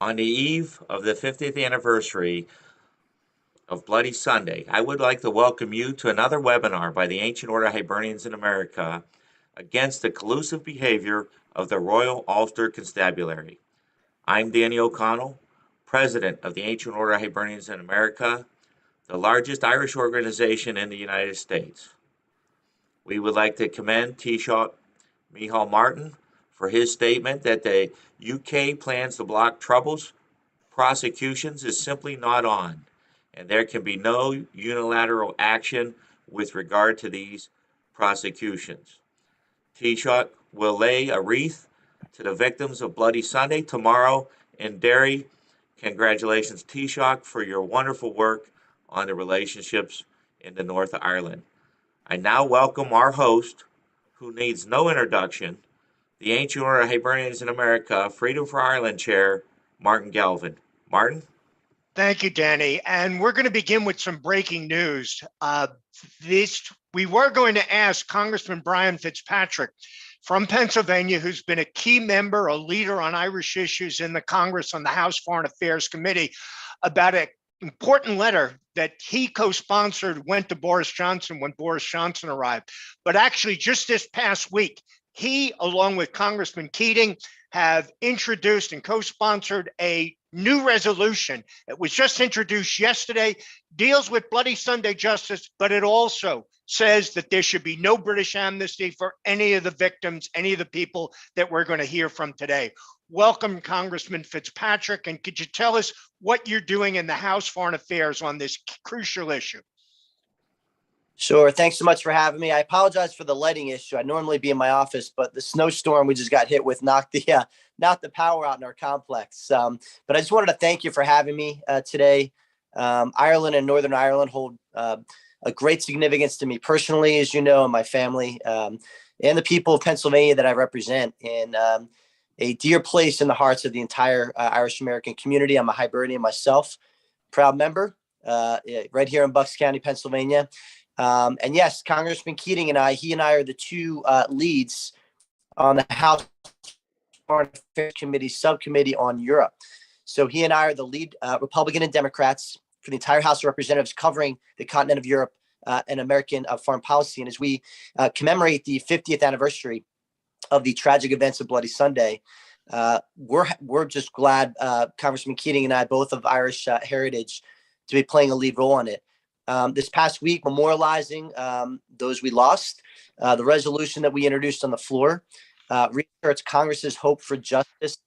On the eve of the 50th anniversary of Bloody Sunday, I would like to welcome you to another webinar by the Ancient Order of Hibernians in America against the collusive behavior of the Royal Ulster Constabulary. I'm Danny O'Connell, President of the Ancient Order of Hibernians in America, the largest Irish organization in the United States. We would like to commend Taoiseach Micheál Martin for his statement that the UK plans to block Troubles prosecutions is simply not on, and there can be no unilateral action with regard to these prosecutions. Taoiseach will lay a wreath to the victims of Bloody Sunday tomorrow in Derry. Congratulations, Taoiseach, for your wonderful work on the relationships in the North of Ireland. I now welcome our host, who needs no introduction, the Ancient Order of Hibernians in America, Freedom for Ireland Chair, Martin Galvin. Martin? Thank you, Danny. And we're going to begin with some breaking news. We were going to ask Congressman Brian Fitzpatrick from Pennsylvania, who's been a key member, a leader on Irish issues in the Congress on the House Foreign Affairs Committee, about an important letter that he co-sponsored, went to Boris Johnson when Boris Johnson arrived. But actually, just this past week, he, along with Congressman Keating, have introduced and co-sponsored a new resolution. It was just introduced yesterday, deals with Bloody Sunday justice, but it also says that there should be no British amnesty for any of the victims, any of the people that we're going to hear from today. Welcome, Congressman Fitzpatrick, and could you tell us what you're doing in the House Foreign Affairs on this crucial issue? Sure. Thanks so much for having me. I apologize for the lighting issue. I'd normally be in my office, but the snowstorm we just got hit with knocked the power out in our complex. But I just wanted to thank you for having me today. Ireland and Northern Ireland hold a great significance to me personally, as you know, and my family, and the people of Pennsylvania that I represent, and a dear place in the hearts of the entire Irish American community. I'm a Hibernian myself, proud member, right here in Bucks County, Pennsylvania. And yes, Congressman Keating and he and I are the two leads on the House Foreign Affairs Committee subcommittee on Europe. So he and I are the lead Republican and Democrats for the entire House of Representatives covering the continent of Europe and American foreign policy. And as we commemorate the 50th anniversary of the tragic events of Bloody Sunday, we're just glad Congressman Keating and I, both of Irish heritage, to be playing a lead role on it. This past week, memorializing those we lost, the resolution that we introduced on the floor reasserts Congress's hope for justice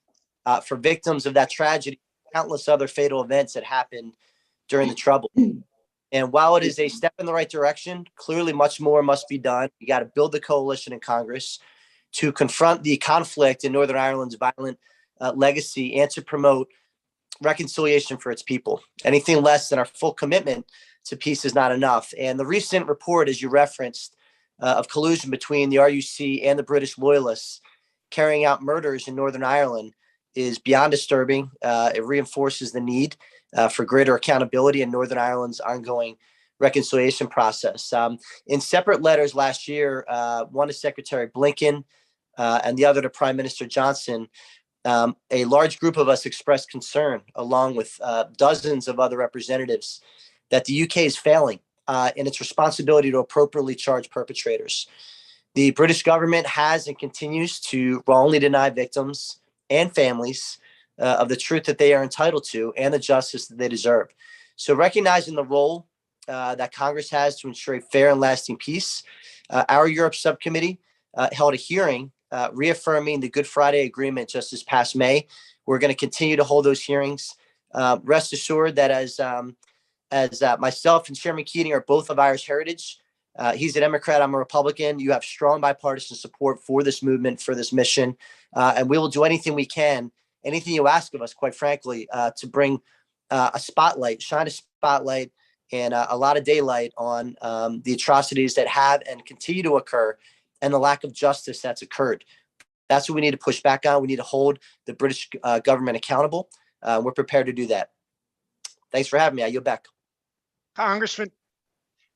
for victims of that tragedy, countless other fatal events that happened during the Trouble. And while it is a step in the right direction, clearly much more must be done. We got to build the coalition in Congress to confront the conflict in Northern Ireland's violent legacy and to promote reconciliation for its people. Anything less than our full commitment to peace is not enough. And the recent report, as you referenced, of collusion between the RUC and the British loyalists carrying out murders in Northern Ireland is beyond disturbing. It reinforces the need for greater accountability in Northern Ireland's ongoing reconciliation process. In separate letters last year, one to Secretary Blinken and the other to Prime Minister Johnson, a large group of us expressed concern, along with dozens of other representatives, that the UK is failing in its responsibility to appropriately charge perpetrators. The British government has and continues to wrongly deny victims and families of the truth that they are entitled to and the justice that they deserve. So recognizing the role that Congress has to ensure a fair and lasting peace, our Europe subcommittee held a hearing reaffirming the Good Friday Agreement just this past May. We're going to continue to hold those hearings. Rest assured that as myself and Chairman Keating are both of Irish heritage, he's a Democrat, I'm a Republican. You have strong bipartisan support for this movement, for this mission, and we will do anything we can, anything you ask of us, quite frankly, to bring shine a spotlight and a lot of daylight on the atrocities that have and continue to occur and the lack of justice that's occurred. That's what we need to push back on. We need to hold the British government accountable. We're prepared to do that. Thanks for having me. I yield back. Congressman,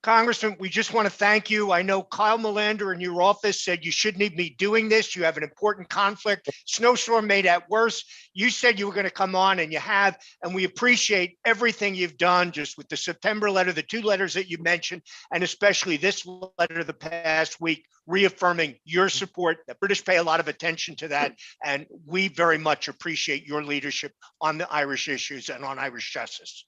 Congressman, we just want to thank you. I know Kyle Melander in your office said you shouldn't even be doing this. You have an important conflict. Snowstorm made that worse. You said you were going to come on, and you have, and we appreciate everything you've done just with the September letter, the 2 letters that you mentioned, and especially this letter the past week, reaffirming your support. The British pay a lot of attention to that, and we very much appreciate your leadership on the Irish issues and on Irish justice.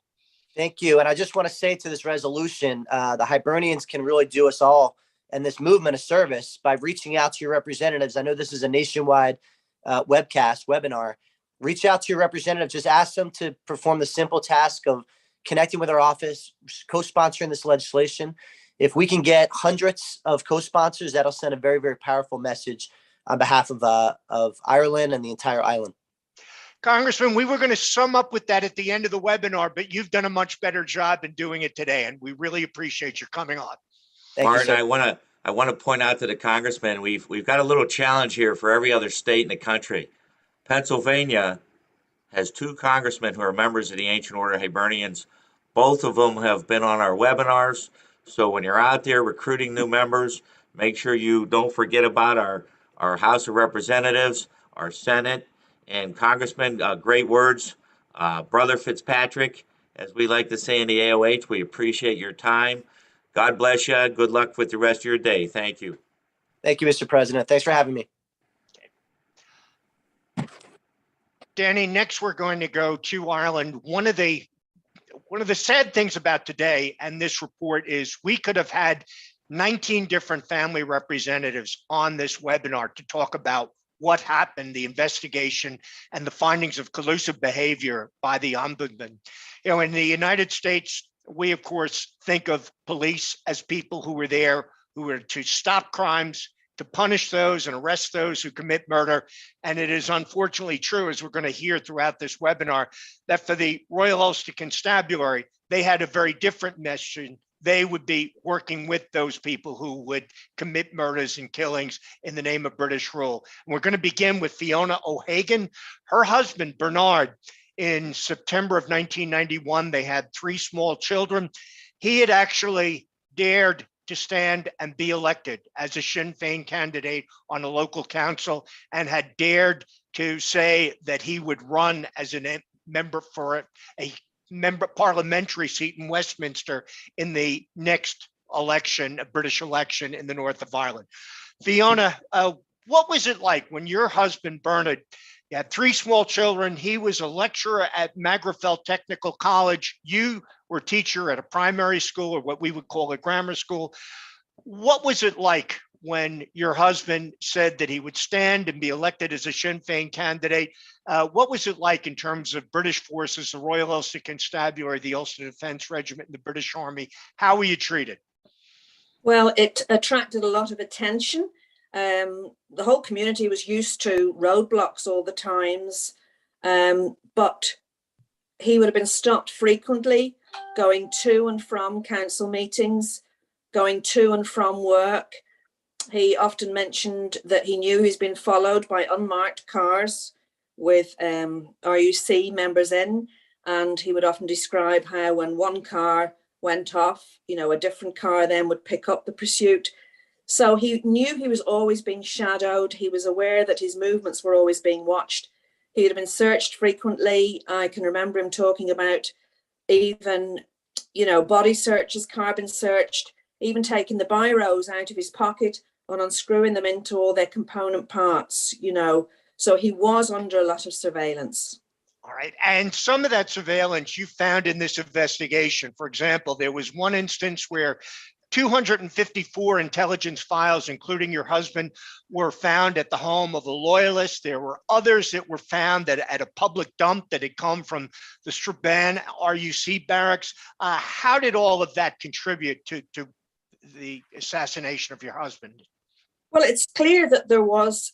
Thank you. And I just want to say to this resolution, the Hibernians can really do us all and this movement a service by reaching out to your representatives. I know this is a nationwide webinar. Reach out to your representative. Just ask them to perform the simple task of connecting with our office, co-sponsoring this legislation. If we can get hundreds of co-sponsors, that'll send a very, very powerful message on behalf of Ireland and the entire island. Congressman, we were going to sum up with that at the end of the webinar, but you've done a much better job in doing it today, and we really appreciate your coming on. Thank Martin, you, I want to point out to the congressman, we've got a little challenge here for every other state in the country. Pennsylvania has 2 congressmen who are members of the Ancient Order of Hibernians. Both of them have been on our webinars. So when you're out there recruiting new members, make sure you don't forget about our House of Representatives, our Senate, and Congressman, great words. Brother Fitzpatrick, as we like to say in the AOH, we appreciate your time. God bless you. Good luck with the rest of your day. Thank you. Thank you, Mr. President. Thanks for having me. Danny, next we're going to go to Ireland. One of the sad things about today and this report is we could have had 19 different family representatives on this webinar to talk about what happened, the investigation, and the findings of collusive behavior by the ombudsman. You know, in the United States, we of course think of police as people who were there, who were to stop crimes, to punish those and arrest those who commit murder. And it is unfortunately true, as we're going to hear throughout this webinar, that for the Royal Ulster Constabulary, they had a very different mission. They would be working with those people who would commit murders and killings in the name of British rule. And we're going to begin with Fiona O'Hagan. Her husband, Bernard, in September of 1991, they had 3 small children. He had actually dared to stand and be elected as a Sinn Féin candidate on a local council, and had dared to say that he would run as a member for a parliamentary seat in Westminster in the next election, a British election in the north of Ireland. Fiona, what was it like when your husband, Bernard, you had 3 small children, he was a lecturer at Magherafelt Technical College, you were a teacher at a primary school, or what we would call a grammar school. What was it like when your husband said that he would stand and be elected as a Sinn Féin candidate? What was it like in terms of British forces, the Royal Ulster Constabulary, the Ulster Defence Regiment, and the British Army? How were you treated? Well, it attracted a lot of attention. The whole community was used to roadblocks all the times, but he would have been stopped frequently going to and from council meetings, going to and from work. He often mentioned that he knew he's been followed by unmarked cars with RUC members in, and he would often describe how when one car went off, you know, a different car then would pick up the pursuit. So he knew he was always being shadowed. He was aware that his movements were always being watched. He had been searched frequently. I can remember him talking about even, you know, body searches, carbon searched, even taking the biros out of his pocket and unscrewing them into all their component parts, you know. So he was under a lot of surveillance. All right. And some of that surveillance you found in this investigation. For example, there was one instance where 254 intelligence files, including your husband, were found at the home of a loyalist. There were others that were found at a public dump that had come from the Strabane RUC barracks. How did all of that contribute to the assassination of your husband? Well, it's clear that there was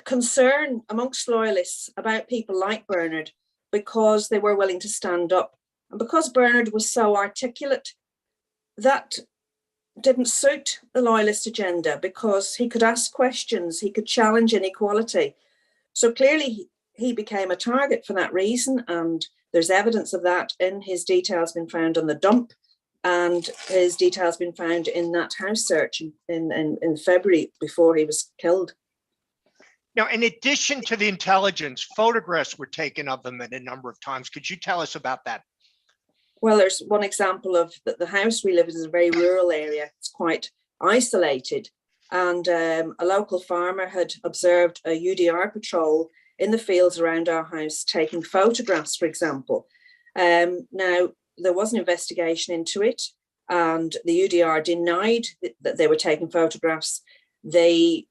concern amongst loyalists about people like Bernard because they were willing to stand up. And because Bernard was so articulate, that didn't suit the loyalist agenda because he could ask questions, he could challenge inequality. So clearly he became a target for that reason, and there's evidence of that in his details been found on the dump and his details been found in that house search in February before he was killed. Now, in addition to the intelligence, photographs were taken of him a number of times. Could you tell us about that? Well, there's one example of the house we live in is a very rural area. It's quite isolated. And a local farmer had observed a UDR patrol in the fields around our house taking photographs, for example. Now, there was an investigation into it, and the UDR denied that they were taking photographs. They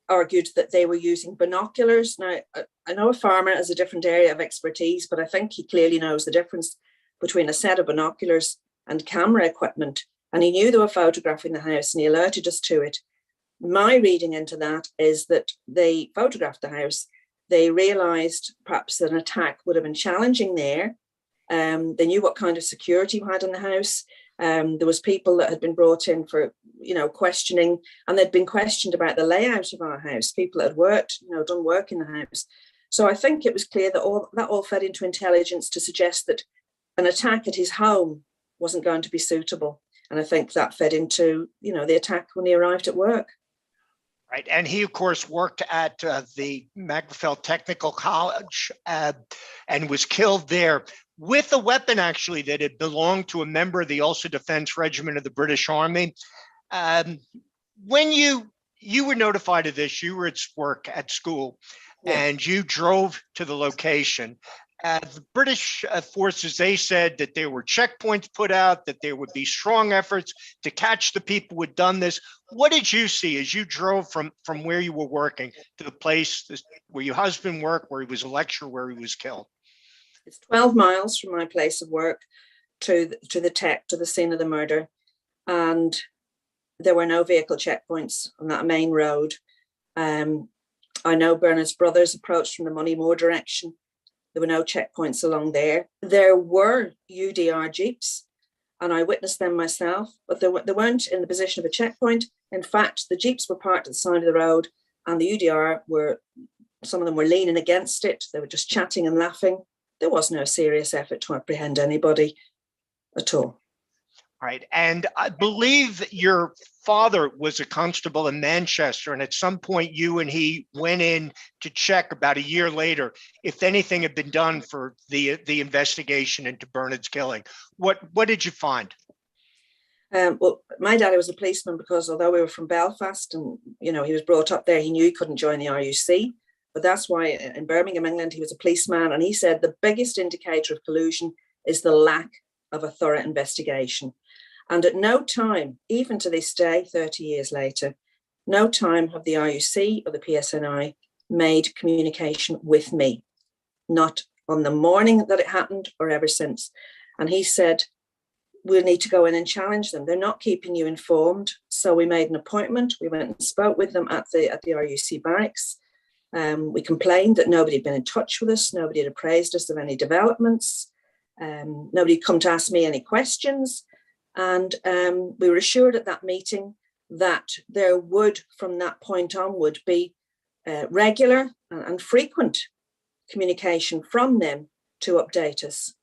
argued that they were using binoculars. Now, I know a farmer has a different area of expertise, but I think he clearly knows the difference between a set of binoculars and camera equipment. And he knew they were photographing the house, and he alerted us to it. My reading into that is that they photographed the house. They realised perhaps an attack would have been challenging there. They knew what kind of security we had in the house. There was people that had been brought in for, questioning, and they'd been questioned about the layout of our house. People that had worked, done work in the house. So I think it was clear that all fed into intelligence to suggest that an attack at his home wasn't going to be suitable. And I think that fed into, the attack when he arrived at work. Right. And he, of course, worked at the Magherafelt Technical College and was killed there with a weapon, actually, that had belonged to a member of the Ulster Defence Regiment of the British Army. When you were notified of this, you were at work at school, and you drove to the location. The British forces, they said that there were checkpoints put out, that there would be strong efforts to catch the people who had done this. What did you see as you drove from where you were working to the place where your husband worked, where he was a lecturer, where he was killed? It's 12 miles from my place of work to the scene of the murder. And there were no vehicle checkpoints on that main road. I know Bernard's brothers approached from the Moneymore direction. There were no checkpoints along there. There were UDR jeeps, and I witnessed them myself, but they weren't in the position of a checkpoint. In fact, the jeeps were parked at the side of the road, and the UDR some of them were leaning against it. They were just chatting and laughing. There was no serious effort to apprehend anybody at all. Right. And I believe that your father was a constable in Manchester, and at some point you and he went in to check about a year later if anything had been done for the investigation into Bernard's killing. What did you find? Well, my daddy was a policeman, because although we were from Belfast and he was brought up there, he knew he couldn't join the RUC. But that's why in Birmingham, England, he was a policeman, and he said the biggest indicator of collusion is the lack of a thorough investigation. And at no time, even to this day, 30 years later, no time have the RUC or the PSNI made communication with me, not on the morning that it happened or ever since. And he said, we'll need to go in and challenge them. They're not keeping you informed. So we made an appointment. We went and spoke with them at the RUC barracks. We complained that nobody had been in touch with us. Nobody had appraised us of any developments. Nobody had come to ask me any questions. And we were assured at that meeting that there would, from that point onward, be regular and frequent communication from them to update us.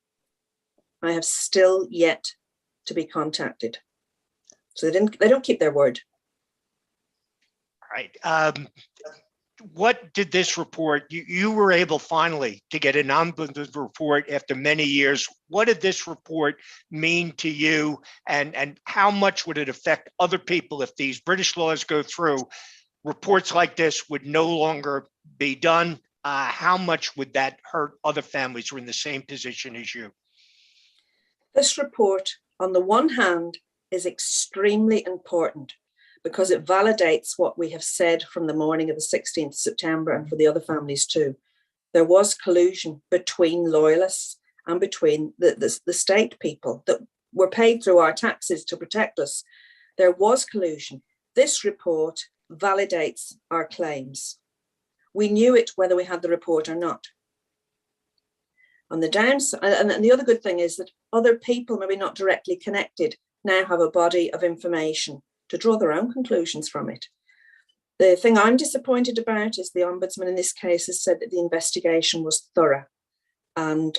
I have still yet to be contacted. So they don't keep their word. All right. What did this report, you were able finally to get an ombudsman report after many years. What did this report mean to you, and how much would it affect other people if these British laws go through? Reports like this would no longer be done. How much would that hurt other families who are in the same position as you? This report, on the one hand, is extremely important, because it validates what we have said from the morning of the 16th of September, and for the other families too. There was collusion between loyalists and between the state people that were paid through our taxes to protect us. There was collusion. This report validates our claims. We knew it whether we had the report or not. On the downside, and the other good thing is that other people, maybe not directly connected, now have a body of information to draw their own conclusions from it. The thing I'm disappointed about is the Ombudsman in this case has said that the investigation was thorough. And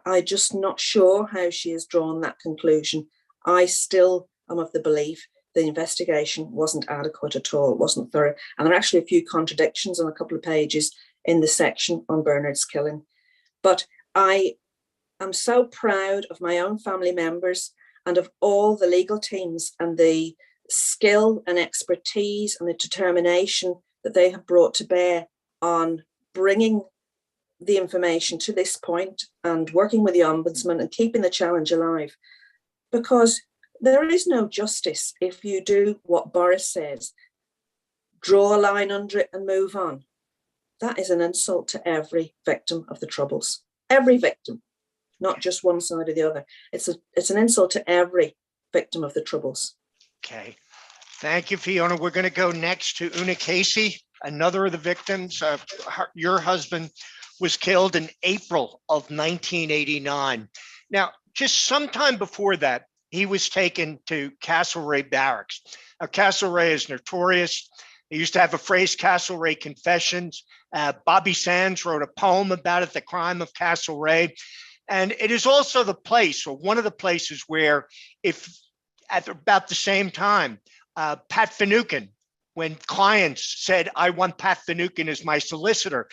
I'm just not sure how she has drawn that conclusion. I still am of the belief the investigation wasn't adequate at all. It wasn't thorough. And there are actually a few contradictions on a couple of pages in the section on Bernard's killing. But I am so proud of my own family members and of all the legal teams and the skill and expertise and the determination that they have brought to bear on bringing the information to this point and working with the Ombudsman and keeping the challenge alive. Because there is no justice if you do what Boris says, draw a line under it and move on. That is an insult to every victim of the Troubles. Every victim, not just one side or the other. It's an insult to every victim of the Troubles. Okay. Thank you, Fiona. We're going to go next to Una Casey, another of the victims. Your husband was killed in April of 1989. Now, just sometime before that, he was taken to Castlereagh Barracks. Now, Castlereagh is notorious. They used to have a phrase, Castlereagh Confessions. Bobby Sands wrote a poem about it, The Crime of Castlereagh. And it is also the place, or one of the places where, if at about the same time, Pat Finucane, when clients said, I want Pat Finucane as my solicitor,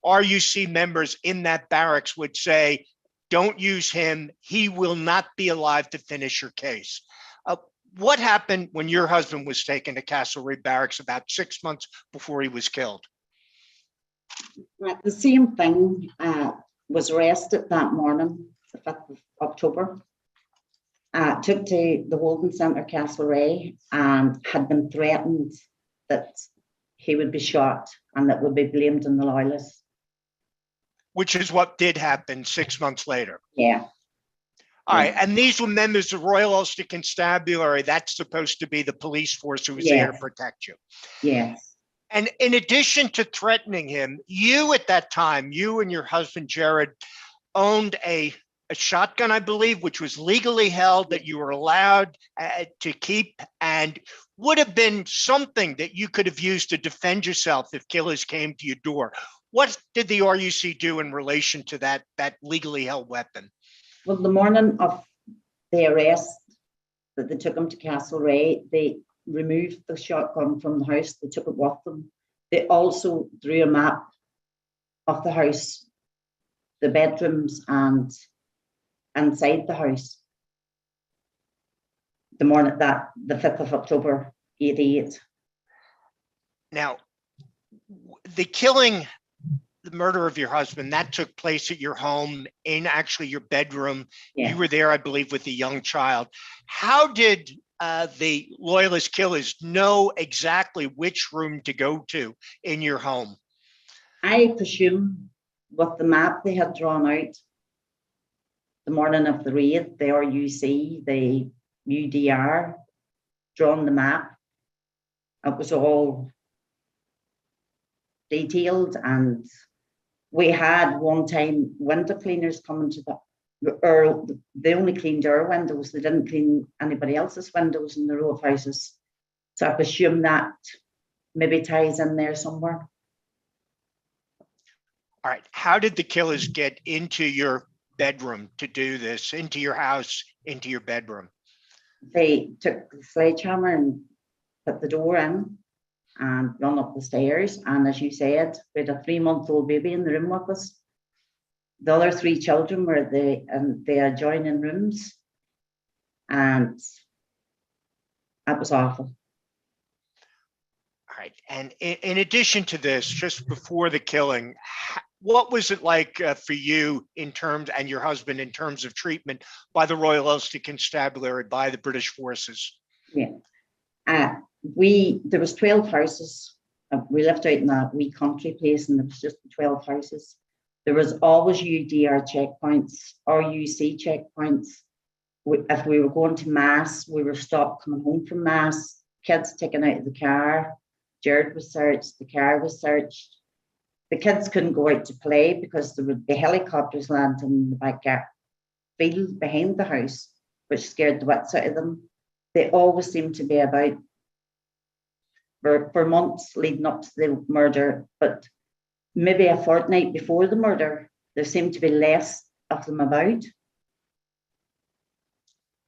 RUC members in that barracks would say, don't use him. He will not be alive to finish your case. What happened when your husband was taken to Castlereagh Barracks about 6 months before he was killed? The same thing, was arrested that morning, the 5th of October. Took to the holding centre, Castlereagh, and had been threatened that he would be shot and that would be blamed on the loyalists. Which is what did happen 6 months later. Yeah. All right. And these were members of Royal Ulster Constabulary. That's supposed to be the police force who was there to protect you. Yes. And in addition to threatening him, you at that time, you and your husband, Jared, owned a shotgun, I believe, which was legally held that you were allowed to keep and would have been something that you could have used to defend yourself if killers came to your door. What did the RUC do in relation to that legally held weapon? Well, the morning of the arrest that they took him to Castlereagh, they removed the shotgun from the house. They took it with them. They also drew a map of the house, the bedrooms and inside the house. The morning that the 5th of October, 88. Now, the killing, the murder of your husband, that took place at your home in actually your bedroom. Yeah. You were there, I believe, with a young child. How did the loyalist killers know exactly which room to go to in your home? I presume with the map they had drawn out the morning of the raid, the RUC, the UDR, drawn the map. It was all detailed, and we had one time window cleaners coming to they only cleaned our windows. They didn't clean anybody else's windows in the row of houses. So I presume that maybe ties in there somewhere. All right. How did the killers get into your bedroom to do this, into your house, into your bedroom? They took the sledgehammer and put the door in and run up the stairs. And as you said, we had a 3-month-old baby in the room with us. The other 3 children were in the adjoining rooms. And that was awful. All right. And in addition to this, just before the killing, what was it like for you in terms, and your husband, in terms of treatment by the Royal Ulster Constabulary, by the British forces? Yeah. There was 12 houses. We lived out in a wee country place, and there was just 12 houses. There was always UDR checkpoints, RUC checkpoints. If we were going to mass, we were stopped coming home from mass. Kids taken out of the car. Jared was searched. The car was searched. The kids couldn't go out to play because there would be helicopters landing in the back field behind the house, which scared the wits out of them. They always seemed to be about for months leading up to the murder, but maybe a fortnight before the murder, there seemed to be less of them about.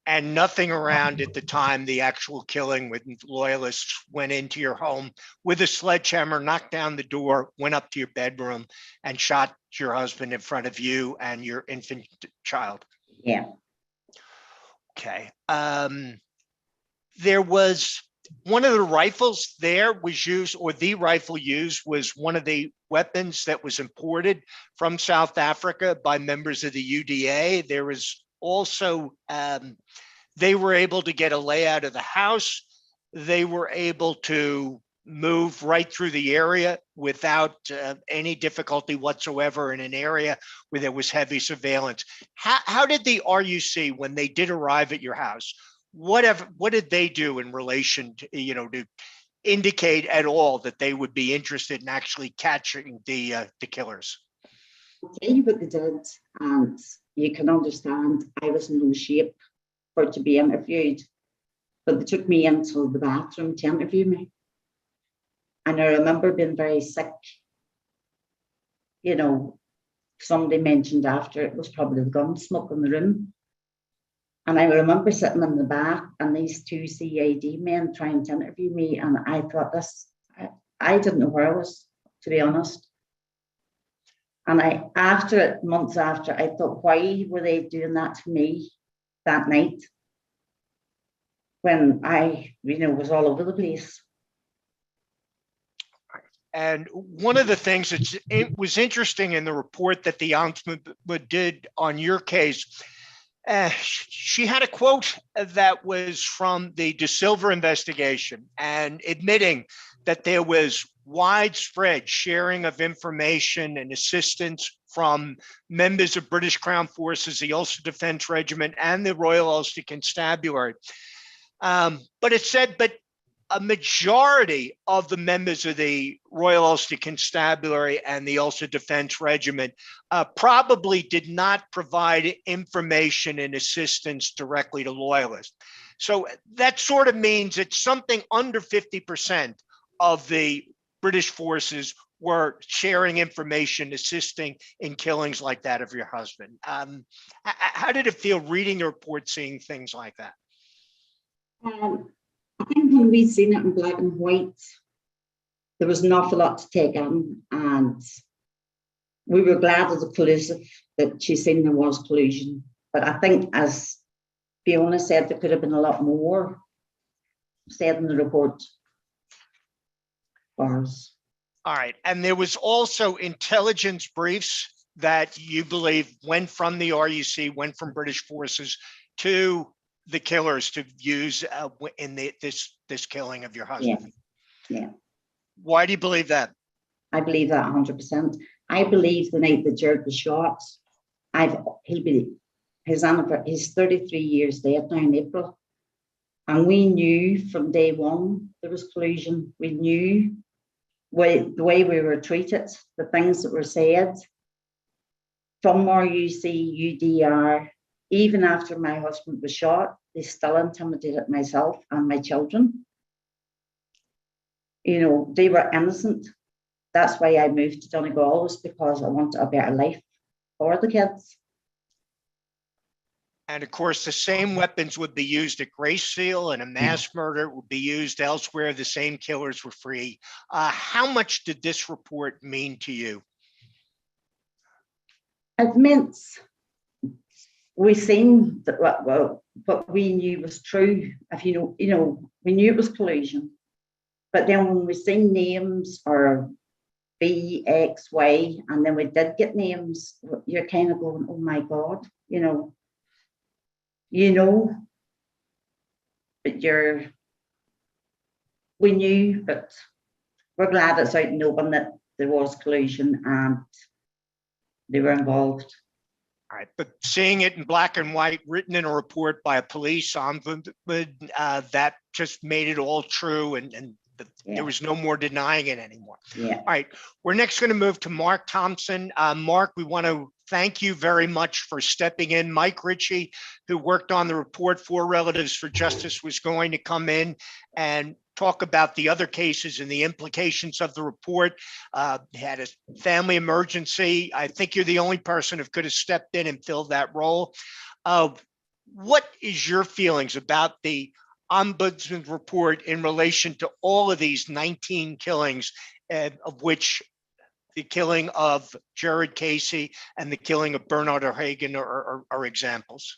And nothing around at the time the actual killing when loyalists went into your home with a sledgehammer, knocked down the door, went up to your bedroom and shot your husband in front of you and your infant child. Yeah. Okay. There was one of the rifles there was used, or the rifle used was one of the weapons that was imported from South Africa by members of the UDA. There was also, they were able to get a layout of the house. They were able to move right through the area without any difficulty whatsoever in an area where there was heavy surveillance. How did the RUC, when they did arrive at your house, what did they do in relation to, to indicate at all that they would be interested in actually catching the killers? I'll tell you what they did, and you can understand I was in no shape for to be interviewed, but they took me into the bathroom to interview me. And I remember being very sick. Somebody mentioned after it was probably the gun smoke in the room. And I remember sitting in the back and these two CID men trying to interview me. And I thought I didn't know where I was, to be honest. And months after, I thought, why were they doing that to me that night when I, was all over the place? And one of the things that was interesting in the report that the ombudsman did on your case, she had a quote that was from the De Silva investigation and admitting that there was widespread sharing of information and assistance from members of British Crown Forces, the Ulster Defence Regiment, and the Royal Ulster Constabulary. But it said, a majority of the members of the Royal Ulster Constabulary and the Ulster Defence Regiment probably did not provide information and assistance directly to loyalists. So that sort of means that something under 50% of the British forces were sharing information, assisting in killings like that of your husband. How did it feel reading the report, seeing things like that? I think when we seen it in black and white, there was an awful lot to take in, and we were glad of the collusive that she seen there was collusion. But I think, as Fiona said, there could have been a lot more said in the report for us. All right, and there was also intelligence briefs that you believe went from the RUC, went from British forces to the killers to use in this killing of your husband. Yeah. Why do you believe that? I believe that 100%. I believe the night that Jared was shot, he's 33 years dead now in April. And we knew from day one there was collusion. We knew the way we were treated, the things that were said from RUC, UDR. Even after my husband was shot, they still intimidated myself and my children. They were innocent. That's why I moved to Donegal, was because I wanted a better life for the kids. And of course, the same weapons would be used at Gracefield, and a mass murder would be used elsewhere. The same killers were free. How much did this report mean to you? It meant we seen that what we knew was true. If we knew it was collusion. But then when we seen names or B, X, Y, and then we did get names, you're kind of going, oh my God, but we knew, but we're glad it's out in the open that there was collusion and they were involved. All right, but seeing it in black and white, written in a report by a police ombudsman, that just made it all true, and there was no more denying it anymore. Yeah. All right, we're next going to move to Mark Thompson. Mark, we want to thank you very much for stepping in. Mike Ritchie, who worked on the report for Relatives for Justice, was going to come in and talk about the other cases and the implications of the report. Had a family emergency. I think you're the only person who could have stepped in and filled that role. what is your feelings about the Ombudsman's report in relation to all of these 19 killings, of which the killing of Jared Casey and the killing of Bernard O'Hagan are examples?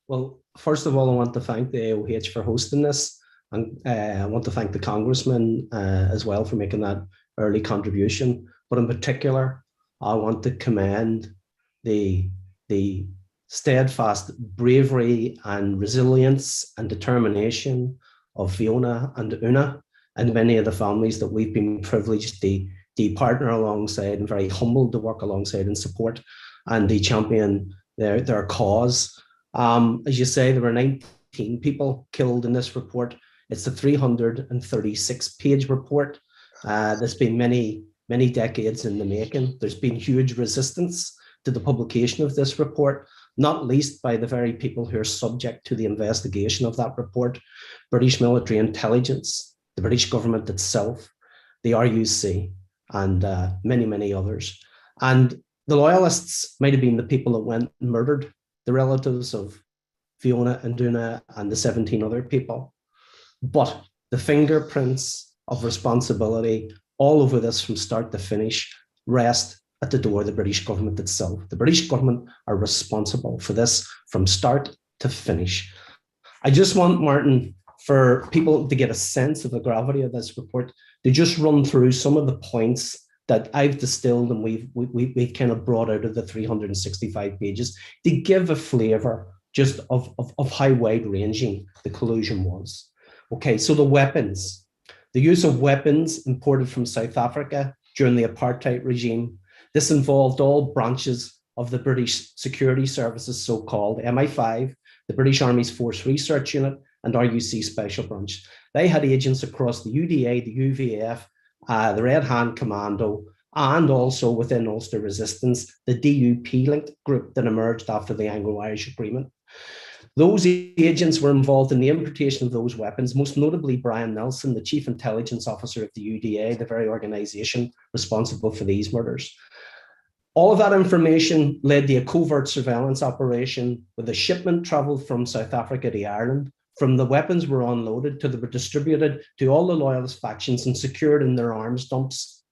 Well, first of all, I want to thank the AOH for hosting this, and I want to thank the Congressman as well for making that early contribution. But in particular, I want to commend the steadfast bravery and resilience and determination of Fiona and Una and many of the families that we've been privileged to partner alongside and very humbled to work alongside and support and to champion their cause. As you say, there were 19 people killed in this report. It's a 336-page report. There's been many decades in the making. There's been huge resistance to the publication of this report, not least by the very people who are subject to the investigation of that report: British military intelligence, the British government itself, the RUC, and many others. And the loyalists might have been the people that went and murdered the relatives of Fiona and Una and the 17 other people. But the fingerprints of responsibility all over this from start to finish rest at the door of the British government itself. The British government are responsible for this from start to finish. I just want, Martin, for people to get a sense of the gravity of this report, to just run through some of the points that I've distilled and we've kind of brought out of the 365 pages to give a flavour just of how wide-ranging the collusion was. Okay, so the weapons. The use of weapons imported from South Africa during the apartheid regime. This involved all branches of the British Security Services, so-called MI5, the British Army's Force Research Unit, and RUC Special Branch. They had agents across the UDA, the UVF, the Red Hand Commando, and also within Ulster Resistance, the DUP-linked group that emerged after the Anglo-Irish Agreement. Those agents were involved in the importation of those weapons, most notably Brian Nelson, the Chief Intelligence Officer of the UDA, the very organisation responsible for these murders. All of that information led to a covert surveillance operation where the shipment travelled from South Africa to Ireland. From the weapons were unloaded to they were distributed to all the loyalist factions and secured in their arms dumps.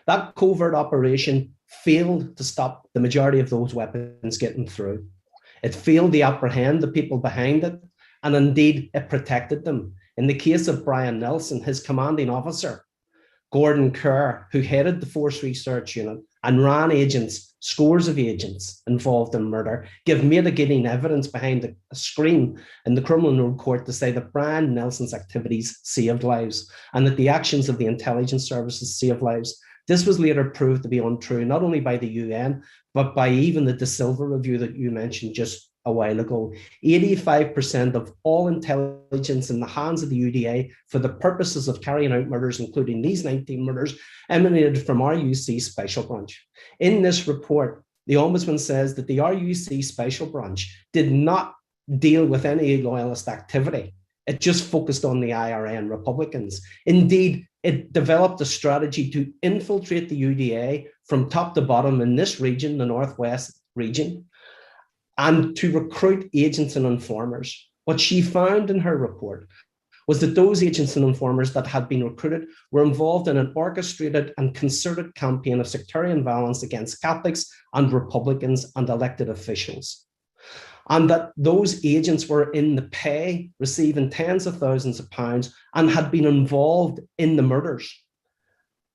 That covert operation failed to stop the majority of those weapons getting through. It failed to apprehend the people behind it, and indeed it protected them. In the case of Brian Nelson, his commanding officer, Gordon Kerr, who headed the Force Research Unit and ran agents, scores of agents involved in murder, give mitigating evidence behind a screen in the criminal court to say that Brian Nelson's activities saved lives and that the actions of the intelligence services saved lives. This was later proved to be untrue, not only by the UN, but by even the De Silva review that you mentioned just a while ago. 85% of all intelligence in the hands of the UDA for the purposes of carrying out murders, including these 19 murders, emanated from RUC Special Branch. In this report, the Ombudsman says that the RUC Special Branch did not deal with any loyalist activity. It just focused on the IRA and Republicans. Indeed, it developed a strategy to infiltrate the UDA from top to bottom in this region, the Northwest region, and to recruit agents and informers. What she found in her report was that those agents and informers that had been recruited were involved in an orchestrated and concerted campaign of sectarian violence against Catholics and Republicans and elected officials. And that those agents were in the pay, receiving tens of thousands of pounds, and had been involved in the murders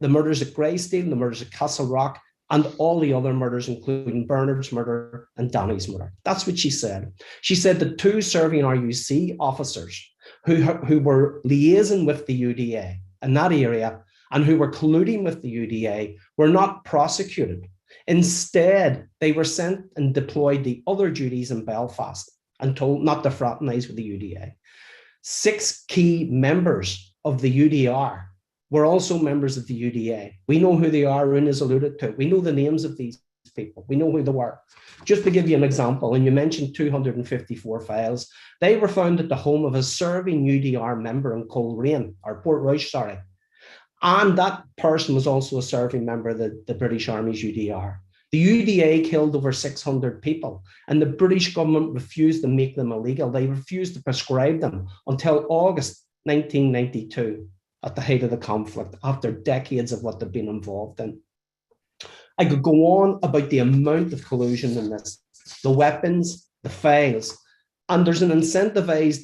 at Greysteel, the murders at Castle Rock, and all the other murders, including Bernard's murder and Danny's murder. That's what she said. She said the two serving RUC officers who were liaising with the UDA in that area and who were colluding with the UDA were not prosecuted. Instead, they were sent and deployed to other duties in Belfast and told not to fraternise with the UDA. 6 key members of the UDR were also members of the UDA. We know who they are, Rune has alluded to. We know the names of these people. We know who they were. Just to give you an example, and you mentioned 254 files, they were found at the home of a serving UDR member in Coleraine, or Portrush, And that person was also a serving member of the British Army's UDR. The The UDA killed over 600 people, and the British government refused to make them illegal. They refused to prescribe them until August 1992, at the height of the conflict, after decades of what they've been involved in. I could go on about the amount of collusion in this, the weapons, the files, and there's an incentivized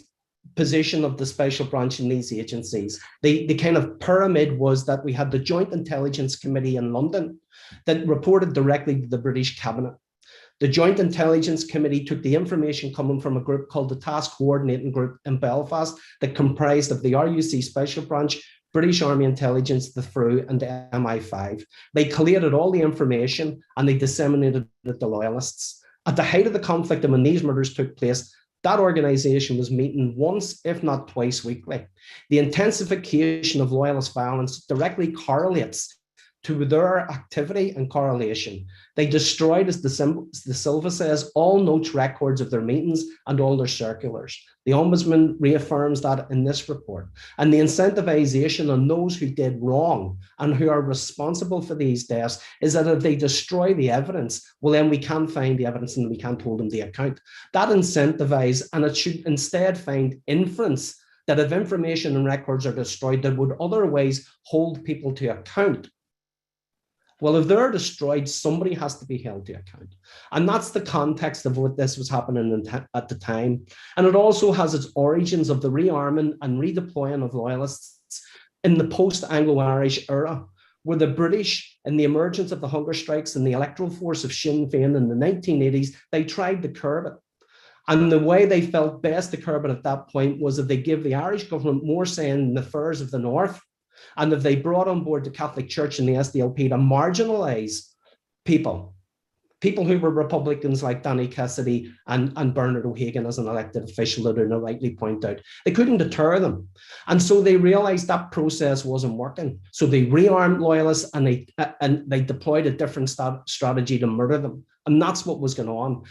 position of the special branch in these agencies. The kind of pyramid was that we had the Joint Intelligence Committee in London that reported directly to the British Cabinet. The Joint Intelligence Committee took the information coming from a group called the Task Coordinating Group in Belfast that comprised of the RUC Special Branch, British Army Intelligence, the FRU, and the MI5. They collated all the information and they disseminated it to loyalists. At the height of the conflict and when these murders took place, that organisation was meeting once, if not twice weekly. The intensification of loyalist violence directly correlates to their activity and correlation. They destroyed, as the Silva says, all notes, records of their meetings and all their circulars. The Ombudsman reaffirms that in this report. And the incentivization on those who did wrong and who are responsible for these deaths is that if they destroy the evidence, well, then we can't find the evidence and we can't hold them to account. That incentivizes, and it should instead find inference that if information and records are destroyed that would otherwise hold people to account, well, if they're destroyed, somebody has to be held to account. And that's the context of what this was happening at the time. And it also has its origins of the rearming and redeploying of loyalists in the post-Anglo-Irish era, where the British, in the emergence of the hunger strikes and the electoral force of Sinn Féin in the 1980s, they tried to curb it. And the way they felt best to curb it at that point was that they give the Irish government more say in the affairs of the North, and if they brought on board the Catholic Church and the SDLP to marginalise people who were Republicans like Danny Cassidy and Bernard O'Hagan as an elected official, that Una rightly point out, they couldn't deter them. And so they realised that process wasn't working. So they rearmed loyalists and they deployed a different strategy to murder them. And that's what was going on.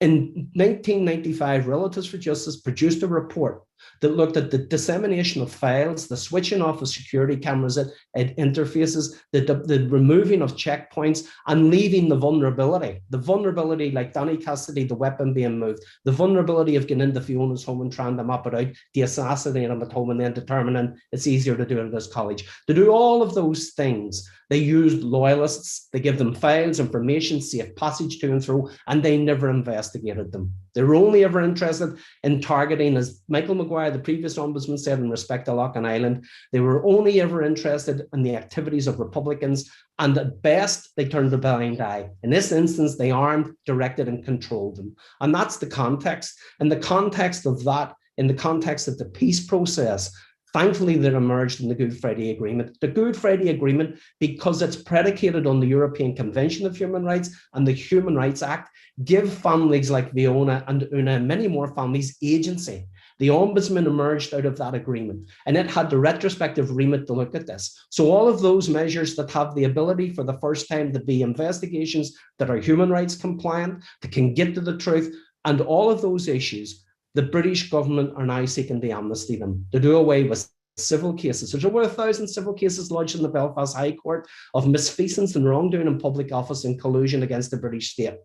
In 1995, Relatives for Justice produced a report that looked at the dissemination of files, the switching off of security cameras at interfaces, the removing of checkpoints, and leaving the vulnerability like Danny Cassidy, the weapon being moved, the vulnerability of getting into Fiona's home and trying to map it out, to assassinate him at home and then determining it's easier to do it at his college. To do all of those things, they used loyalists. They give them files, information, safe passage to and through, and they never investigated them. They were only ever interested in targeting, as Michael Maguire, the previous ombudsman, said in respect to Loughlin Island, they were only ever interested in the activities of Republicans, and at best, they turned a blind eye. In this instance, they armed, directed, and controlled them. And that's the context. In the context of that, in the context of the peace process, thankfully, that emerged in the Good Friday Agreement. The Good Friday Agreement, because it's predicated on the European Convention of Human Rights and the Human Rights Act, give families like Fiona and Una and many more families agency. The Ombudsman emerged out of that agreement, and it had the retrospective remit to look at this. So all of those measures that have the ability for the first time to be investigations that are human rights compliant, that can get to the truth, and all of those issues, the British government are now seeking to amnesty them, to do away with civil cases. There's over 1,000 civil cases lodged in the Belfast High Court of misfeasance and wrongdoing in public office and collusion against the British state.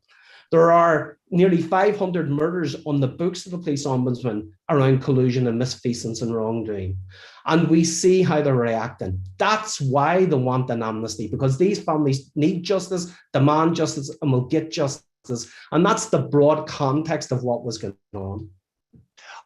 There are nearly 500 murders on the books of the police ombudsman around collusion and misfeasance and wrongdoing. And we see how they're reacting. That's why they want an amnesty, because these families need justice, demand justice, and will get justice. And that's the broad context of what was going on.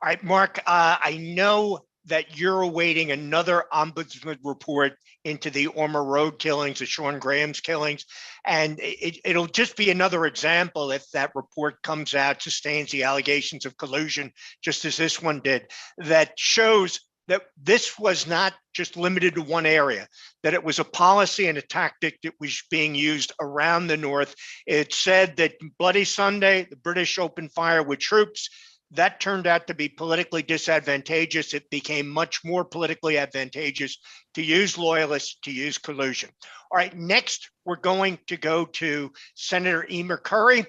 All right, Mark, I know that you're awaiting another ombudsman report into the Ormer Road killings, the Sean Graham's killings, and it'll just be another example, if that report comes out, sustains the allegations of collusion, just as this one did, that shows that this was not just limited to one area, that it was a policy and a tactic that was being used around the North. It said that Bloody Sunday, the British opened fire with troops. That turned out to be politically disadvantageous. It became much more politically advantageous to use loyalists, to use collusion. All right, next we're going to go to Senator Emer Curry.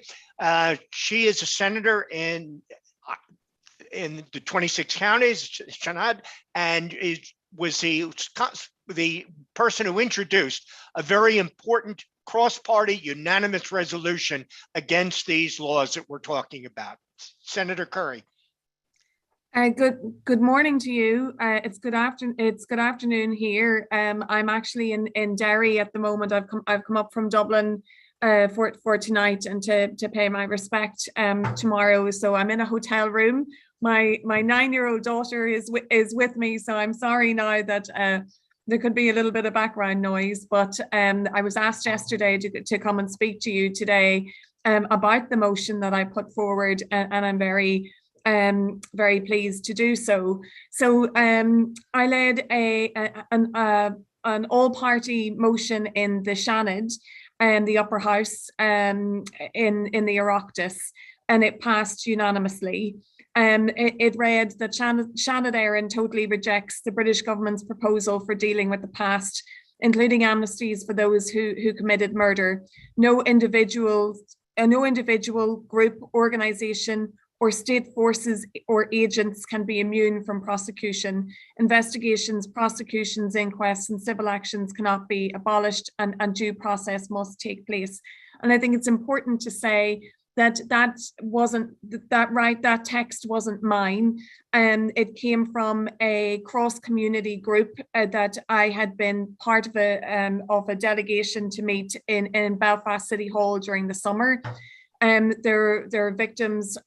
She is a senator in the 26 counties, Shanad, and was the person who introduced a very important cross-party unanimous resolution against these laws that we're talking about. Senator Curry. Good morning to you. It's good afternoon here. I'm actually in Derry at the moment. I've come up from Dublin for tonight and to pay my respect tomorrow. So I'm in a hotel room. My 9-year-old daughter is with me. So I'm sorry now that there could be a little bit of background noise. But I was asked yesterday to come and speak to you today about the motion that I put forward, and I'm very pleased to do so. So I led an all-party motion in the Seanad and the upper house in the Oireachtas, and it passed unanimously. It read that Seanad Éireann totally rejects the British government's proposal for dealing with the past, including amnesties for those who committed murder. No individual, group, organisation, or state forces or agents can be immune from prosecution. Investigations, prosecutions, inquests, and civil actions cannot be abolished, and due process must take place. And I think it's important to say that that text wasn't mine. It came from a cross-community group that I had been part of a delegation to meet in Belfast City Hall during the summer. There are victims,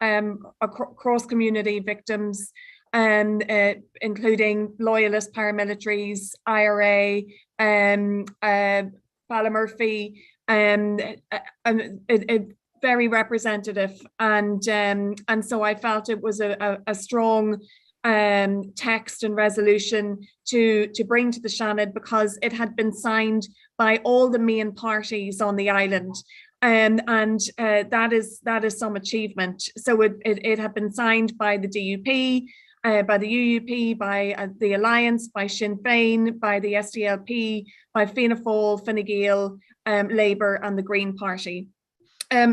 cross-community victims, including loyalist paramilitaries, IRA, Ballymurphy, very representative, and so I felt it was a strong text and resolution to bring to the Seanad, because it had been signed by all the main parties on the island. And that is some achievement. So it had been signed by the DUP, by the UUP, by the Alliance, by Sinn Féin, by the SDLP, by Fianna Fáil, Fine Gael, Labour, and the Green Party.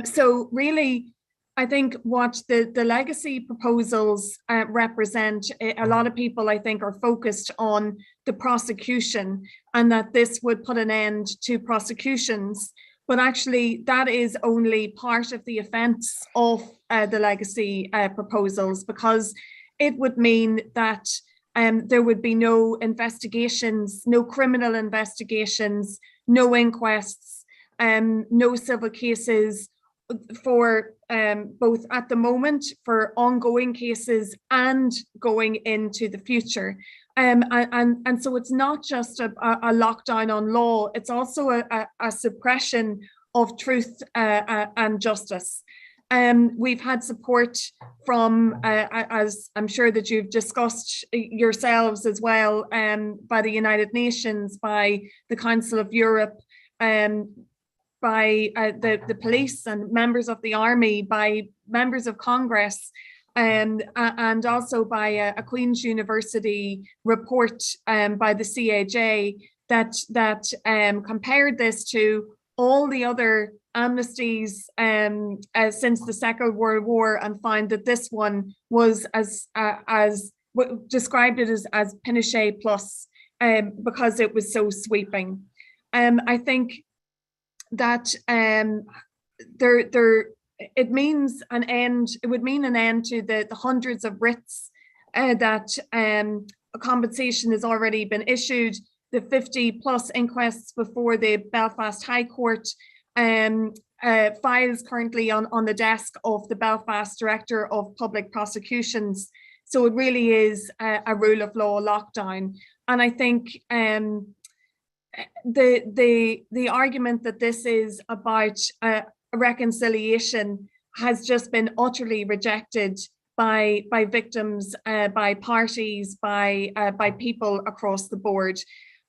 So really, I think what the legacy proposals represent, a lot of people, I think, are focused on the prosecution, and that this would put an end to prosecutions. But actually, that is only part of the offence of the legacy proposals, because it would mean that there would be no investigations, no criminal investigations, no inquests, no civil cases for both at the moment, for ongoing cases, and going into the future. And so it's not just a lockdown on law, it's also a suppression of truth and justice. We've had support from, as I'm sure that you've discussed yourselves as well, by the United Nations, by the Council of Europe, by the police and members of the army, by members of Congress, and also by a Queen's University report by the CAJ that compared this to all the other amnesties since the Second World War, and found that this one was described it as Pinochet plus, because it was so sweeping. I think that it means an end. It would mean an end to the hundreds of writs that a compensation has already been issued, the 50+ inquests before the Belfast High Court, files currently on the desk of the Belfast Director of Public Prosecutions. So it really is a rule of law lockdown. And I think the argument that this is about a reconciliation has just been utterly rejected by victims, by parties, by people across the board.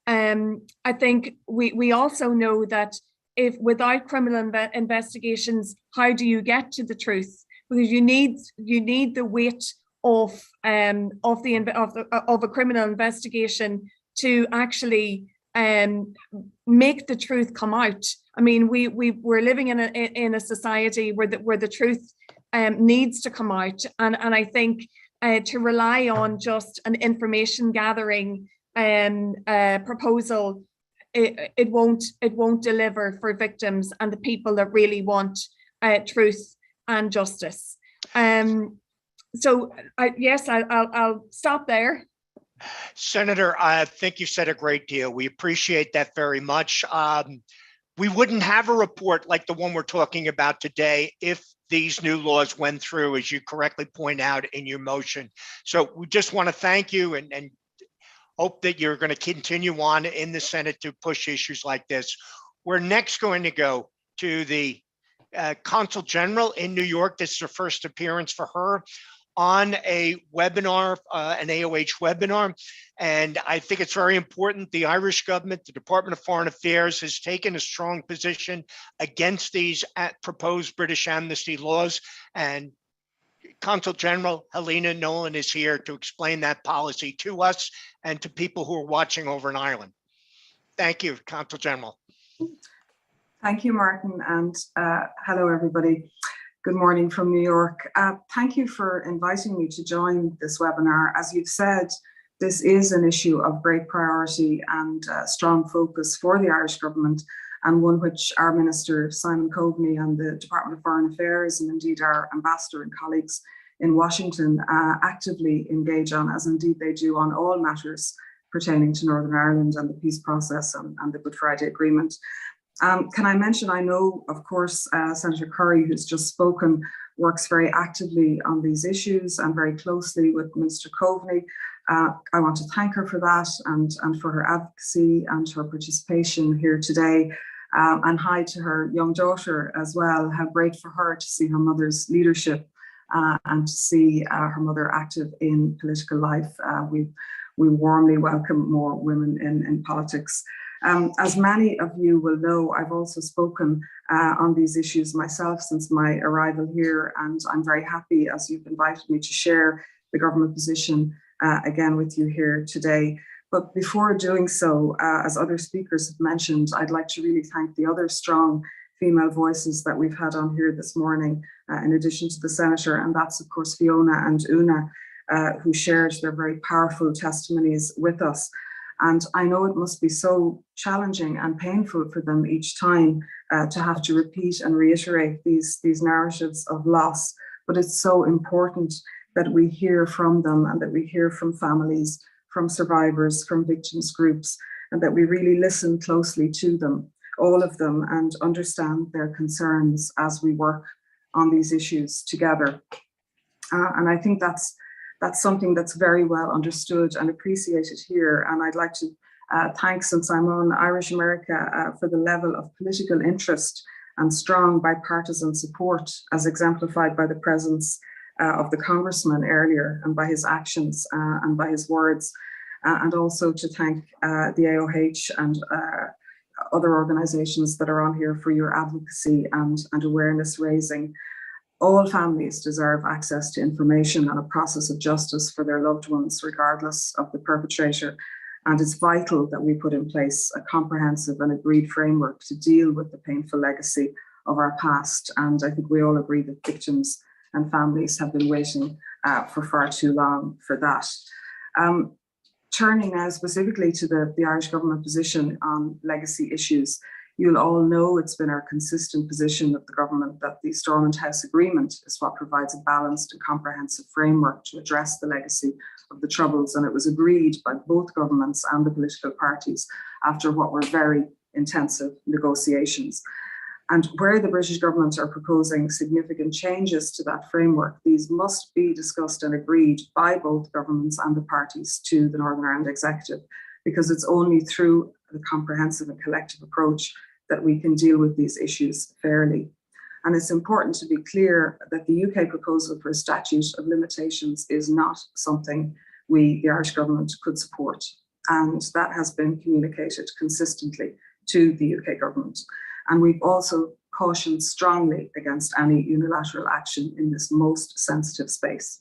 I think we also know that if without criminal investigations, how do you get to the truth? Because you need the weight of a criminal investigation to actually make the truth come out. I mean, we're living in a society where the truth needs to come out, and I think to rely on just an information gathering proposal it won't deliver for victims and the people that really want truth and justice. So yes, I'll stop there. Senator, I think you said a great deal. We appreciate that very much. We wouldn't have a report like the one we're talking about today if these new laws went through, as you correctly point out in your motion. So we just want to thank you and hope that you're going to continue on in the Senate to push issues like this. We're next going to go to the Consul General in New York. This is her first appearance for her on a webinar, an AOH webinar. And I think it's very important. The Irish government, the Department of Foreign Affairs, has taken a strong position against these proposed British amnesty laws. And Consul General Helena Nolan is here to explain that policy to us and to people who are watching over in Ireland. Thank you, Consul General. Thank you, Martin, and hello, everybody. Good morning from New York. Thank you for inviting me to join this webinar. As you've said, this is an issue of great priority and strong focus for the Irish government, and one which our Minister Simon Coveney and the Department of Foreign Affairs, and indeed our Ambassador and colleagues in Washington, actively engage on, as indeed they do on all matters pertaining to Northern Ireland and the peace process and the Good Friday Agreement. Can I mention, I know, of course, Senator Curry, who's just spoken, works very actively on these issues and very closely with Minister Coveney. I want to thank her for that and for her advocacy and her participation here today. And hi to her young daughter as well. How great for her to see her mother's leadership and to see her mother active in political life. We warmly welcome more women in politics. As many of you will know, I've also spoken on these issues myself since my arrival here, and I'm very happy, as you've invited me, to share the government position again with you here today. But before doing so, as other speakers have mentioned, I'd like to really thank the other strong female voices that we've had on here this morning, in addition to the Senator, and that's of course Fiona and Una, who shared their very powerful testimonies with us. And I know it must be so challenging and painful for them each time to have to repeat and reiterate these narratives of loss. But it's so important that we hear from them and that we hear from families, from survivors, from victims groups, and that we really listen closely to them, all of them, and understand their concerns as we work on these issues together. And I think that's something that's very well understood and appreciated here. And I'd like to thank, since I'm on Irish America, for the level of political interest and strong bipartisan support as exemplified by the presence of the Congressman earlier and by his actions and by his words. And also to thank the AOH and other organizations that are on here for your advocacy and awareness raising. All families deserve access to information and a process of justice for their loved ones, regardless of the perpetrator. And it's vital that we put in place a comprehensive and agreed framework to deal with the painful legacy of our past. And I think we all agree that victims and families have been waiting for far too long for that. Turning now specifically to the Irish government position on legacy issues, you'll all know it's been our consistent position of the government that the Stormont House Agreement is what provides a balanced and comprehensive framework to address the legacy of the Troubles. And it was agreed by both governments and the political parties after what were very intensive negotiations. And where the British government are proposing significant changes to that framework, these must be discussed and agreed by both governments and the parties to the Northern Ireland Executive, because it's only through the comprehensive and collective approach that we can deal with these issues fairly. And it's important to be clear that the UK proposal for a statute of limitations is not something we, the Irish government, could support. And that has been communicated consistently to the UK government. And we've also cautioned strongly against any unilateral action in this most sensitive space.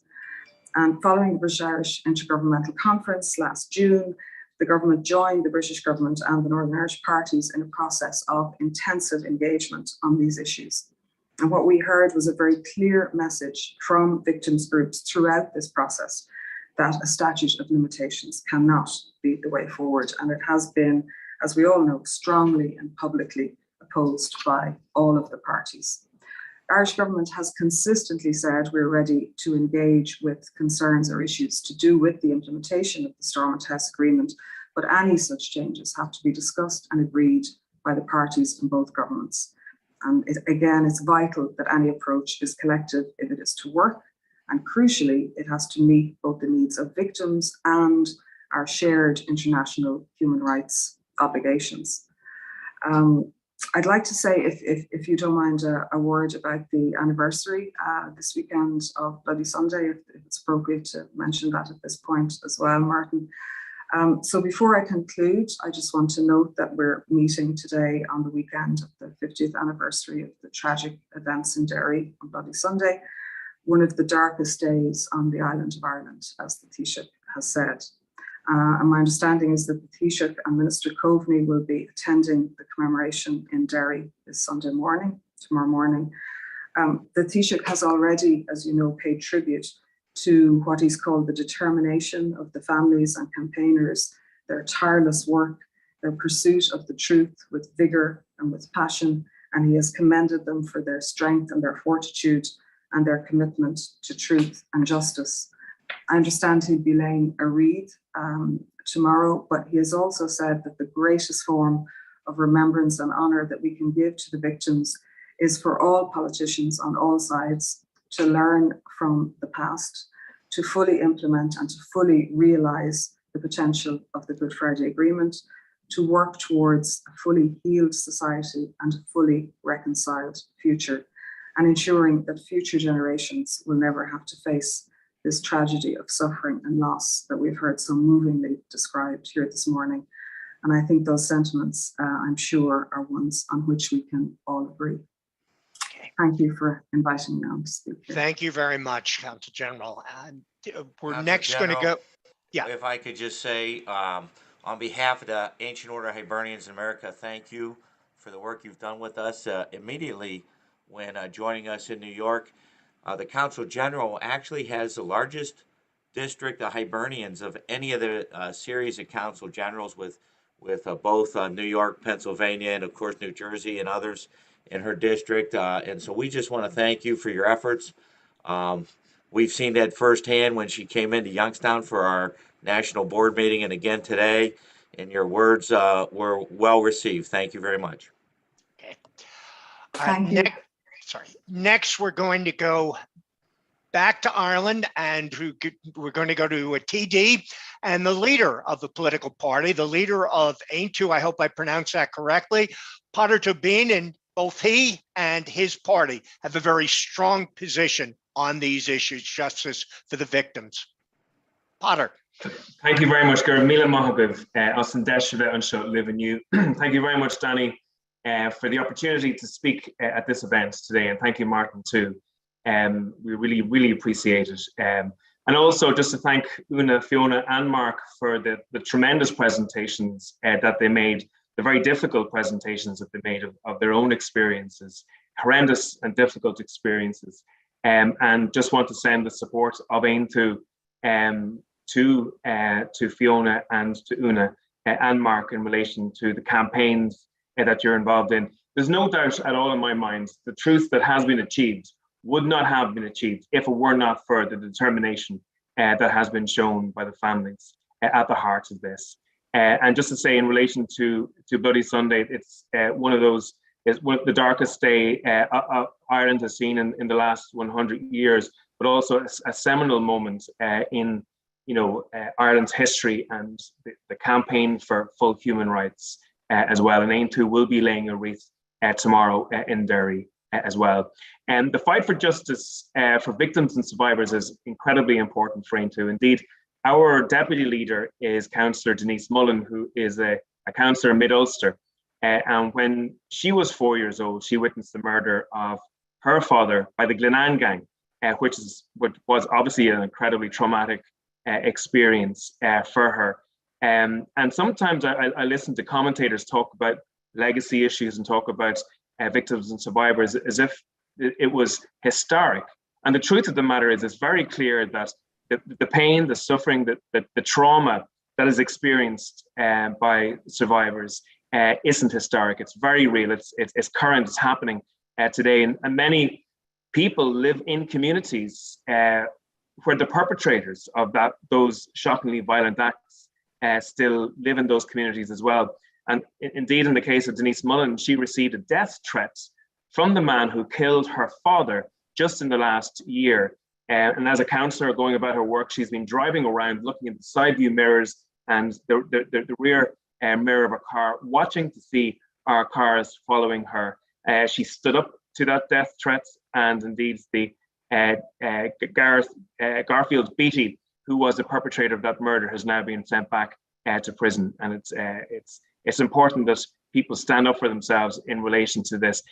And following the British-Irish Intergovernmental Conference last June, the government joined the British government and the Northern Irish parties in a process of intensive engagement on these issues. And what we heard was a very clear message from victims groups throughout this process that a statute of limitations cannot be the way forward. And it has been as we all know, strongly and publicly opposed by all of the parties. The Irish government has consistently said we're ready to engage with concerns or issues to do with the implementation of the Stormont House Agreement, but any such changes have to be discussed and agreed by the parties in both governments. And again, it's vital that any approach is collective if it is to work, and crucially, it has to meet both the needs of victims and our shared international human rights obligations. I'd like to say, if you don't mind, a word about the anniversary this weekend of Bloody Sunday, if it's appropriate to mention that at this point as well, Martin. So before I conclude, I just want to note that we're meeting today on the weekend of the 50th anniversary of the tragic events in Derry on Bloody Sunday, one of the darkest days on the island of Ireland, as the Taoiseach has said. And my understanding is that the Taoiseach and Minister Coveney will be attending the commemoration in Derry this Sunday morning, tomorrow morning. The Taoiseach has already, as you know, paid tribute to what he's called the determination of the families and campaigners, their tireless work, their pursuit of the truth with vigour and with passion, and he has commended them for their strength and their fortitude and their commitment to truth and justice. I understand he'd be laying a wreath tomorrow, but he has also said that the greatest form of remembrance and honour that we can give to the victims is for all politicians on all sides to learn from the past, to fully implement and to fully realise the potential of the Good Friday Agreement, to work towards a fully healed society and a fully reconciled future, and ensuring that future generations will never have to face this tragedy of suffering and loss that we've heard so movingly described here this morning. And I think those sentiments, I'm sure, are ones on which we can all agree. Thank you for inviting me on to speak here. Thank you very much, Council General. We're Council next going to General, go. Yeah. If I could just say, on behalf of the Ancient Order Hibernians in America, thank you for the work you've done with us. Immediately when joining us in New York, the Council General actually has the largest district of Hibernians of any of the series of Council Generals, with both New York, Pennsylvania, and of course New Jersey and others in her district. And so we just want to thank you for your efforts. We've seen that firsthand when she came into Youngstown for our national board meeting, and again today, and your words were well received. Thank you very much. Okay. Thank you. Next, we're going to go back to Ireland, and we're going to go to a TD, and the leader of the political party, the leader of Aintu, I hope I pronounced that correctly, Peadar Tóibín, and both he and his party have a very strong position on these issues, justice for the victims. Peadar. Thank you very much, Gur. Mila Mahagav, Austin Deshava and Shot Live in You. Thank you very much, Danny, for the opportunity to speak at this event today. And thank you, Martin, too. We really, really appreciate it. And also just to thank Una, Fiona and Mark for the tremendous presentations that they made, the very difficult presentations that they made of their own experiences, horrendous and difficult experiences. And just want to send the support of Aintu to Fiona and to Una and Mark in relation to the campaigns that you're involved in. There's no doubt at all in my mind the truth that has been achieved would not have been achieved if it were not for the determination that has been shown by the families at the heart of this. And just to say, in relation to Bloody Sunday, it's one of the darkest day Ireland has seen in the last 100 years, but also a seminal moment in Ireland's history and the campaign for full human rights as well. And Aintu will be laying a wreath tomorrow in Derry as well. And the fight for justice for victims and survivors is incredibly important for Aintu. Indeed, our deputy leader is Councillor Denise Mullen, who is a councillor in Mid-Ulster. And when she was 4 years old, she witnessed the murder of her father by the Glenanne gang, which was obviously an incredibly traumatic experience for her. And sometimes I listen to commentators talk about legacy issues and talk about victims and survivors as if it was historic. And the truth of the matter is, it's very clear that the pain, the suffering, the trauma that is experienced by survivors isn't historic. It's very real. It's current. It's happening today, and many people live in communities where the perpetrators of those shockingly violent acts still live in those communities as well. And indeed, in the case of Denise Mullen, she received a death threat from the man who killed her father just in the last year. And as a counsellor going about her work, she's been driving around looking at the side view mirrors and the rear mirror of a car, watching to see our cars following her. She stood up to that death threat, and indeed the Garfield Beattie, who was the perpetrator of that murder, has now been sent back to prison. And it's important that people stand up for themselves in relation to this.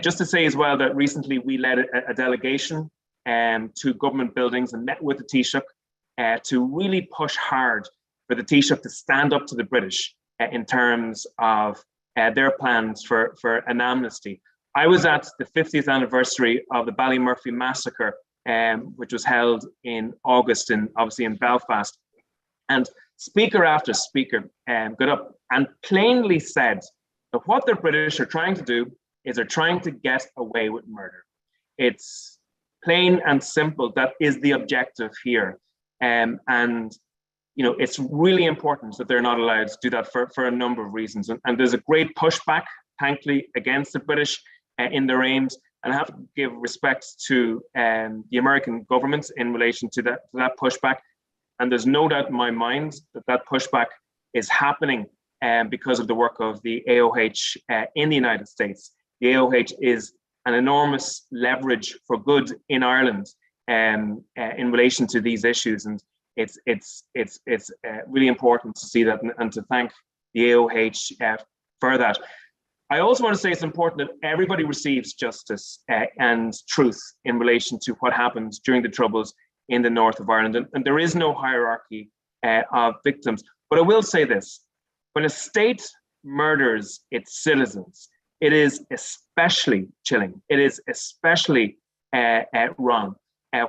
Just to say as well that recently we led a delegation to government buildings and met with the Taoiseach to really push hard for the Taoiseach to stand up to the British in terms of their plans for an amnesty. I was at the 50th anniversary of the Ballymurphy massacre, which was held in August, obviously in Belfast. And speaker after speaker got up and plainly said that what the British are trying to do is they're trying to get away with murder. It's plain and simple. That is the objective here. And it's really important that they're not allowed to do that for a number of reasons. And there's a great pushback, thankfully, against the British in their aims. And I have to give respect to the American government in relation to that pushback. And there's no doubt in my mind that pushback is happening because of the work of the AOH in the United States. The AOH is an enormous leverage for good in Ireland in relation to these issues. And it's really important to see that and to thank the AOH for that. I also want to say it's important that everybody receives justice and truth in relation to what happened during the Troubles in the north of Ireland. And there is no hierarchy of victims. But I will say this, when a state murders its citizens, it is especially chilling. It is especially wrong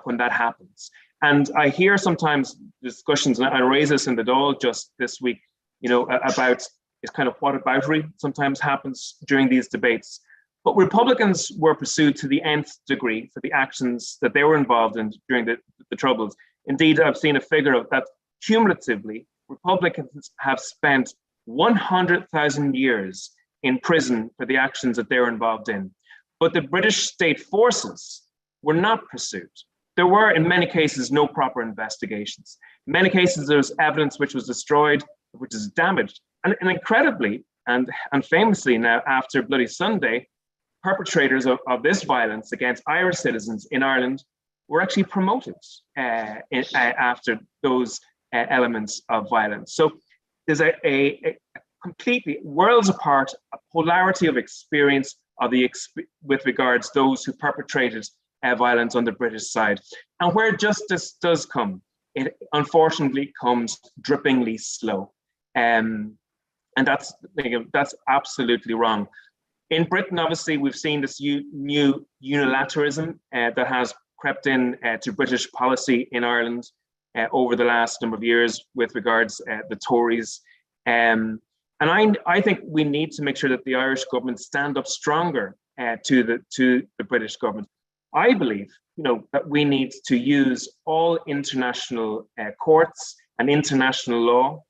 when that happens. And I hear sometimes discussions, and I raised this in the Dáil just this week, about it's kind of whataboutery sometimes happens during these debates. But Republicans were pursued to the nth degree for the actions that they were involved in during the Troubles. Indeed, I've seen a figure of that cumulatively, Republicans have spent 100,000 years in prison for the actions that they were involved in. But the British state forces were not pursued. There were, in many cases, no proper investigations. In many cases, there was evidence which was destroyed, which is damaged. And incredibly, and famously now, after Bloody Sunday, perpetrators of this violence against Irish citizens in Ireland were actually promoted after those elements of violence. So there's a completely worlds apart, a polarity of experience with regards to those who perpetrated violence on the British side. And where justice does come, it unfortunately comes drippingly slow. And that's absolutely wrong. In Britain, obviously, we've seen this new unilateralism that has crept in to British policy in Ireland over the last number of years with regards the Tories. And I think we need to make sure that the Irish government stand up stronger to the British government. I believe, that we need to use all international courts and international law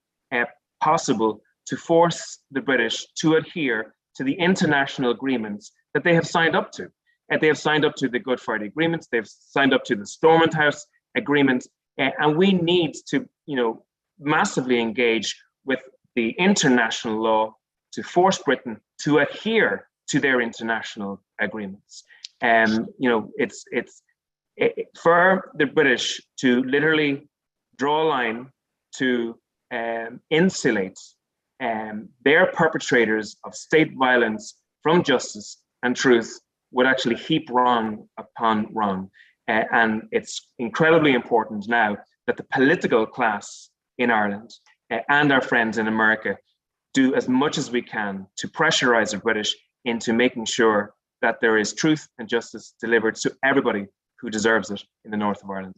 possible to force the British to adhere to the international agreements that they have signed up to. They have signed up to the Good Friday Agreement, they've signed up to the Stormont House Agreement, and we need to, massively engage with the international law to force Britain to adhere to their international agreements. It's for the British to literally draw a line to insulate their perpetrators of state violence from justice and truth would actually heap wrong upon wrong. And it's incredibly important now that the political class in Ireland and our friends in America do as much as we can to pressurize the British into making sure that there is truth and justice delivered to everybody who deserves it in the north of Ireland.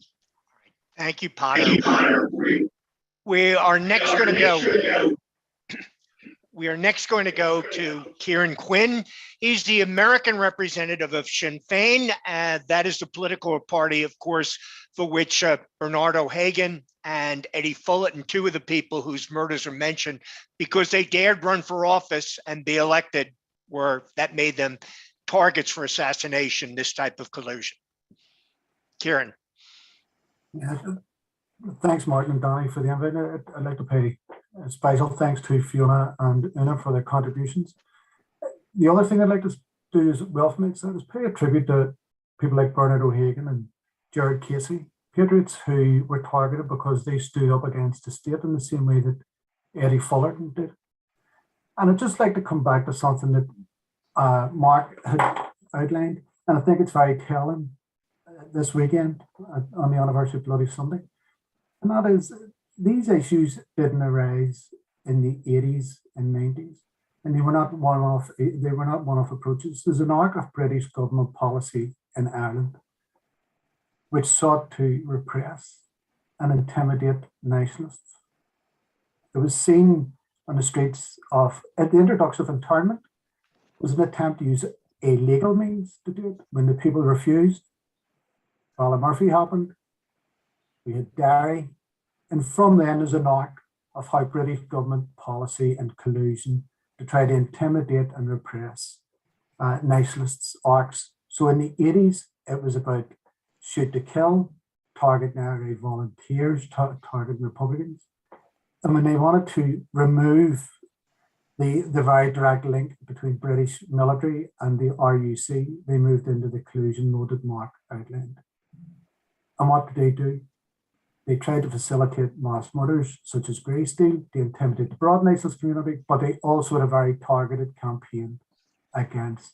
Thank you, Pater. We are next going to go. We are next going to go to Kieran Quinn. He's the American representative of Sinn Féin. That is the political party, of course, for which Bernard O'Hagan and Eddie Fullett and two of the people whose murders are mentioned, because they dared run for office and be elected, that made them targets for assassination, this type of collusion. Kieran. Yeah, thanks, Martin and Danny, for the invite. I'd like to pay special thanks to Fiona and Una for their contributions. The other thing I'd like to do is welcome is pay a tribute to people like Bernard O'Hagan and Gerard Casey, patriots who were targeted because they stood up against the state in the same way that Eddie Fullerton did. And I'd just like to come back to something that Mark had outlined, and I think it's very telling this weekend on the anniversary of Bloody Sunday. And that is, these issues didn't arise in the 80s and 90s, and they were not one-off approaches. There's an arc of British government policy in Ireland which sought to repress and intimidate nationalists. It was seen on the streets at the introduction of internment was an attempt to use a legal means to do it. When the people refused, Murphy happened, we had Derry, and from then there's an arc of how British government policy and collusion to try to intimidate and repress nationalists arcs. So in the 80s, it was about shoot to kill, target NRA volunteers, target Republicans. And when they wanted to remove the very direct link between British military and the RUC, they moved into the collusion mode that Mark outlined. And what did they do? They tried to facilitate mass murders, such as Greysteel, to intimidate the broad nationalist community, but they also had a very targeted campaign against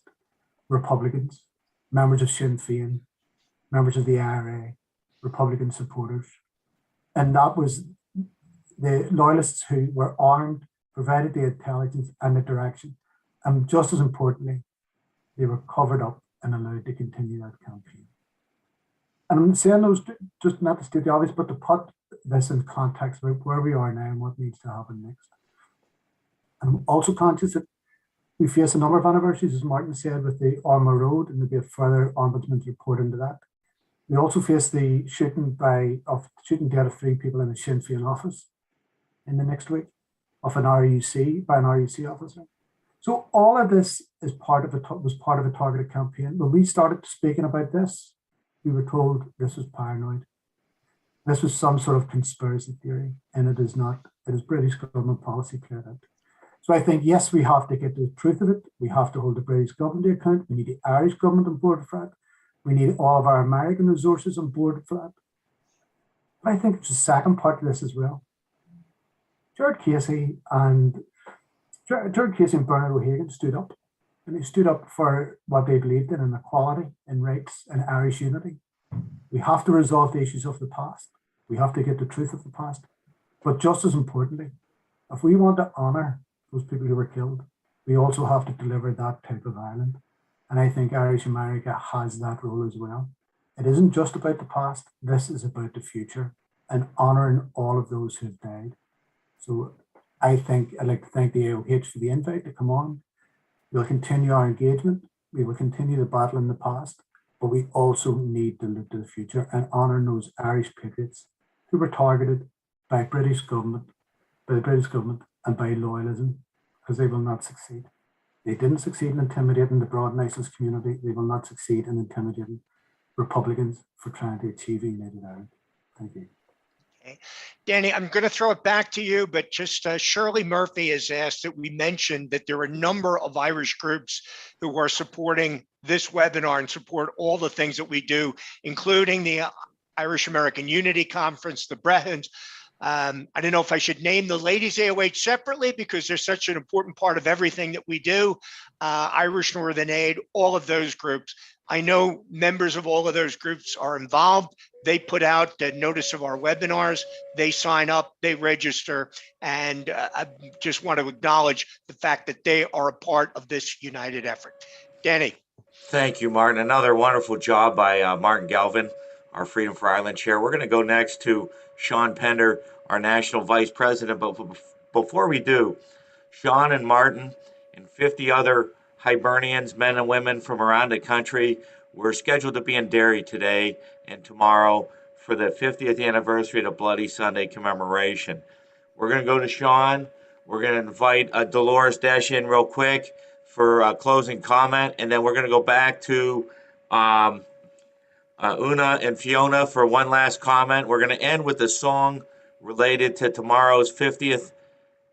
Republicans, members of Sinn Féin, members of the IRA, Republican supporters. And that was the loyalists who were armed, provided the intelligence and the direction. And just as importantly, they were covered up and allowed to continue that campaign. And I'm saying those just not to state the obvious, but to put this in context about where we are now and what needs to happen next. And I'm also conscious that we face a number of anniversaries, as Martin said, with the Armour Road, and there'll be a further ombudsman's report into that. We also face the shooting dead of 3 people in a Sinn Féin office in the next week of an RUC, by an RUC officer. So all of this was part of a targeted campaign. When we started speaking about this, we were told this was paranoid. This was some sort of conspiracy theory, and it is not. It is British government policy played out. So I think, yes, we have to get to the truth of it. We have to hold the British government to account. We need the Irish government on board for that. We need all of our American resources on board for that. But I think there's a second part to this as well. Gerard Casey and Bernard O'Hagan stood up. And they stood up for what they believed in equality, in rights, and Irish unity. We have to resolve the issues of the past. We have to get the truth of the past. But just as importantly, if we want to honour those people who were killed, we also have to deliver that type of Ireland. And I think Irish America has that role as well. It isn't just about the past. This is about the future and honouring all of those who have died. So I think I'd like to thank the AOH for the invite to come on. We'll continue our engagement. We will continue the battle in the past, but we also need to look to the future and honour those Irish patriots who were targeted by the British government and by loyalism, because they will not succeed. They didn't succeed in intimidating the broad nationalist community. They will not succeed in intimidating Republicans for trying to achieve a united Ireland. Thank you. Okay. Danny, I'm going to throw it back to you, but just Shirley Murphy has asked that we mention that there are a number of Irish groups who are supporting this webinar and support all the things that we do, including the Irish American Unity Conference, the Brehons. I don't know if I should name the ladies AOH separately because they're such an important part of everything that we do. Irish Northern Aid, all of those groups. I know members of all of those groups are involved. They put out the notice of our webinars. They sign up, they register, and I just want to acknowledge the fact that they are a part of this united effort. Danny. Thank you, Martin. Another wonderful job by Martin Galvin, our Freedom for Ireland chair. We're going to go next to Sean Pender, our national vice president. But before we do, Sean and Martin and 50 other Hibernians, men and women from around the country, we're scheduled to be in Derry today and tomorrow for the 50th anniversary of the Bloody Sunday commemoration. We're going to go to Sean. We're going to invite Dolores Desch in real quick for a closing comment, and then we're going to go back to Una and Fiona for one last comment. We're going to end with a song related to tomorrow's 50th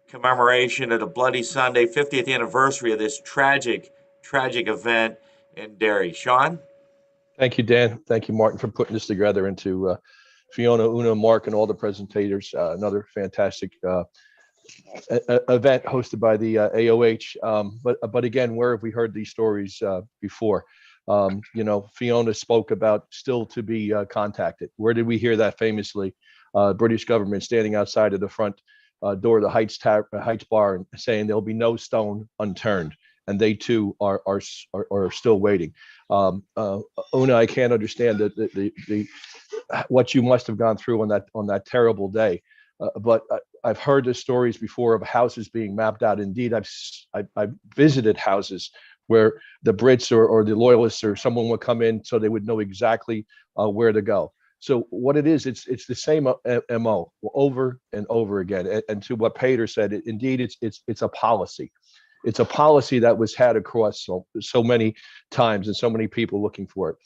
commemoration of the Bloody Sunday, 50th anniversary of this tragic event in Derry. Sean? Thank you, Dan. Thank you, Martin, for putting this together, and to Fiona, Una, Mark, and all the presentators. Another fantastic event hosted by the AOH. But again, where have we heard these stories before? Fiona spoke about still to be contacted. Where did we hear that famously? British government standing outside of the front door of the Heights Bar and saying there'll be no stone unturned, and they too are still waiting. Una, I can't understand the what you must have gone through on that terrible day. But I've heard the stories before of houses being mapped out. Indeed, I've visited houses where the Brits or the loyalists or someone would come in so they would know exactly where to go. So what it is, it's the same MO over and over again. And to what Peter said, indeed, it's a policy. It's a policy that was had across so many times and so many people looking for it.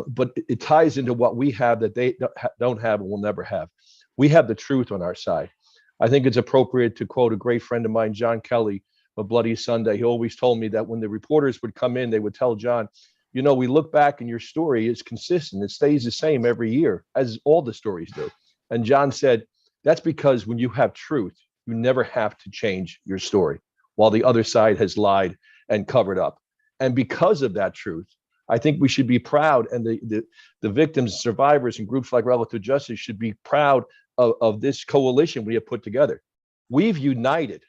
But it ties into what we have that they don't have and will never have. We have the truth on our side. I think it's appropriate to quote a great friend of mine, John Kelly, of Bloody Sunday. He always told me that when the reporters would come in, they would tell John, we look back and your story is consistent. It stays the same every year, as all the stories do. And John said, that's because when you have truth, you never have to change your story, while the other side has lied and covered up. And because of that truth, I think we should be proud, and the victims, survivors, and groups like Relative Justice should be proud of this coalition we have put together. We've united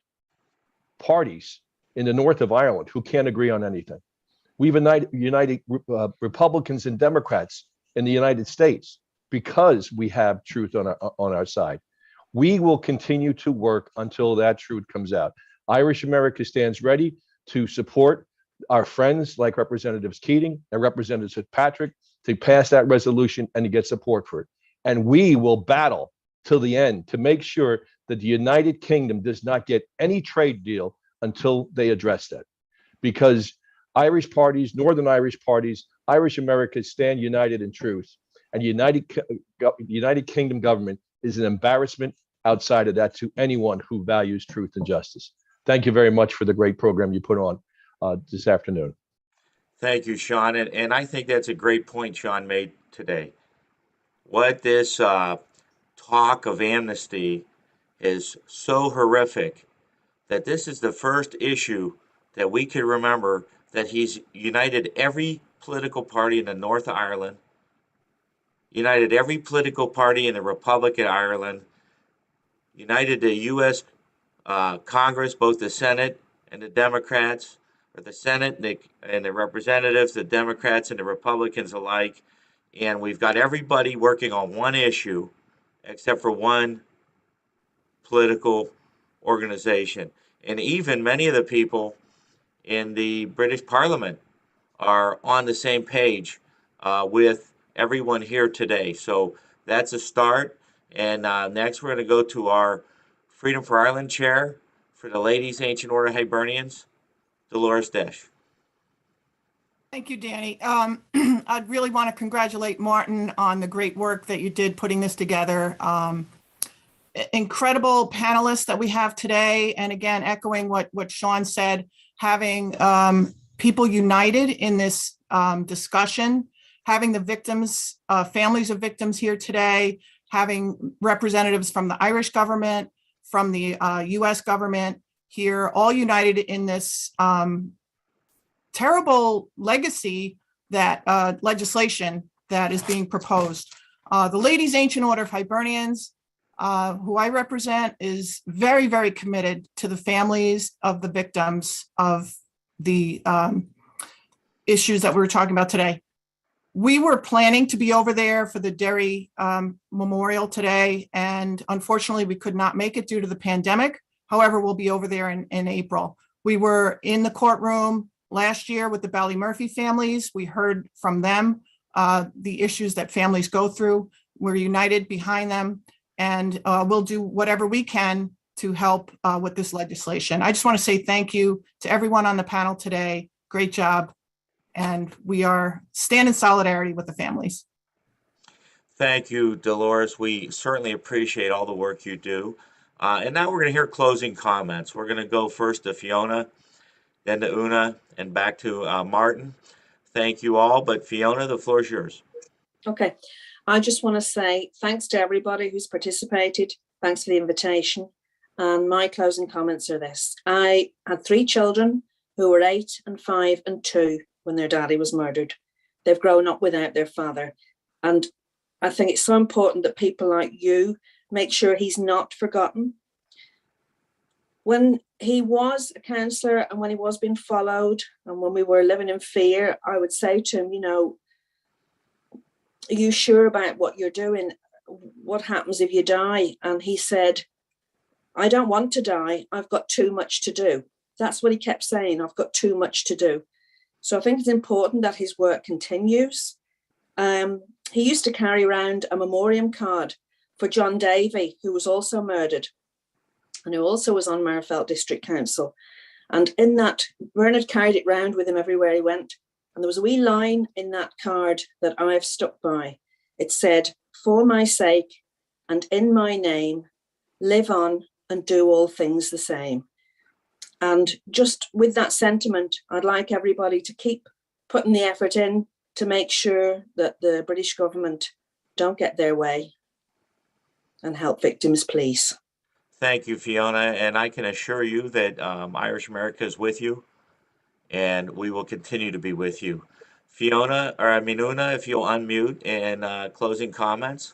parties in the north of Ireland who can't agree on anything. We've united Republicans and Democrats in the United States because we have truth on our side. We will continue to work until that truth comes out. Irish America stands ready to support our friends like Representatives Keating and Representative Fitzpatrick to pass that resolution and to get support for it. And we will battle till the end to make sure that the United Kingdom does not get any trade deal until they address that. Because Irish parties, Northern Irish parties, Irish Americans stand united in truth. And United Kingdom government is an embarrassment outside of that to anyone who values truth and justice. Thank you very much for the great program you put on this afternoon. Thank you, Sean. And I think that's a great point Sean made today. What this talk of amnesty is so horrific that this is the first issue that we can remember that he's united every political party in the North of Ireland, united every political party in the Republic of Ireland, united the U.S. Congress, both the Senate and the Democrats, or the Senate and the representatives, the Democrats and the Republicans alike. And we've got everybody working on one issue except for one political organization. And even many of the people in the British Parliament are on the same page with everyone here today. So that's a start. And next we're going to go to our Freedom for Ireland chair for the Ladies Ancient Order Hibernians, Dolores Desch. Thank you, Danny. I'd really want to congratulate Martin on the great work that you did putting this together. Incredible panelists that we have today. And again, echoing what Sean said, having people united in this discussion, having the victims, families of victims here today, having representatives from the Irish government, from the US government here, all united in this terrible legacy that legislation that is being proposed. The Ladies Ancient Order of Hibernians, who I represent, is very, very committed to the families of the victims of the issues that we were talking about today. We were planning to be over there for the Derry Memorial today, and unfortunately we could not make it due to the pandemic. However, we'll be over there in April. We were in the courtroom last year with the Ballymurphy families. We heard from them the issues that families go through. We're united behind them, and we'll do whatever we can to help with this legislation. I just want to say thank you to everyone on the panel today. Great job. And we stand in solidarity with the families. Thank you, Dolores. We certainly appreciate all the work you do. And now we're going to hear closing comments. We're going to go first to Fiona, then to Una, and back to Martin. Thank you all, but Fiona, the floor is yours. Okay, I just want to say thanks to everybody who's participated. Thanks for the invitation. And my closing comments are this. I had 3 children who were 8 and 5 and 2 when their daddy was murdered. They've grown up without their father. And I think it's so important that people like you make sure he's not forgotten. When he was a counsellor and when he was being followed and when we were living in fear, I would say to him, you know, are you sure about what you're doing? What happens if you die? And he said, I don't want to die. I've got too much to do. That's what he kept saying. I've got too much to do. So I think it's important that his work continues. He used to carry around a memoriam card for John Davey, who was also murdered and who also was on Marfelt District Council. And in that, Bernard carried it round with him everywhere he went. And there was a wee line in that card that I've stuck by. It said, for my sake and in my name, live on and do all things the same. And just with that sentiment, I'd like everybody to keep putting the effort in to make sure that the British government don't get their way and help victims, please. Thank you, Fiona. And I can assure you that Irish America is with you, and we will continue to be with you. Una, if you'll unmute and closing comments.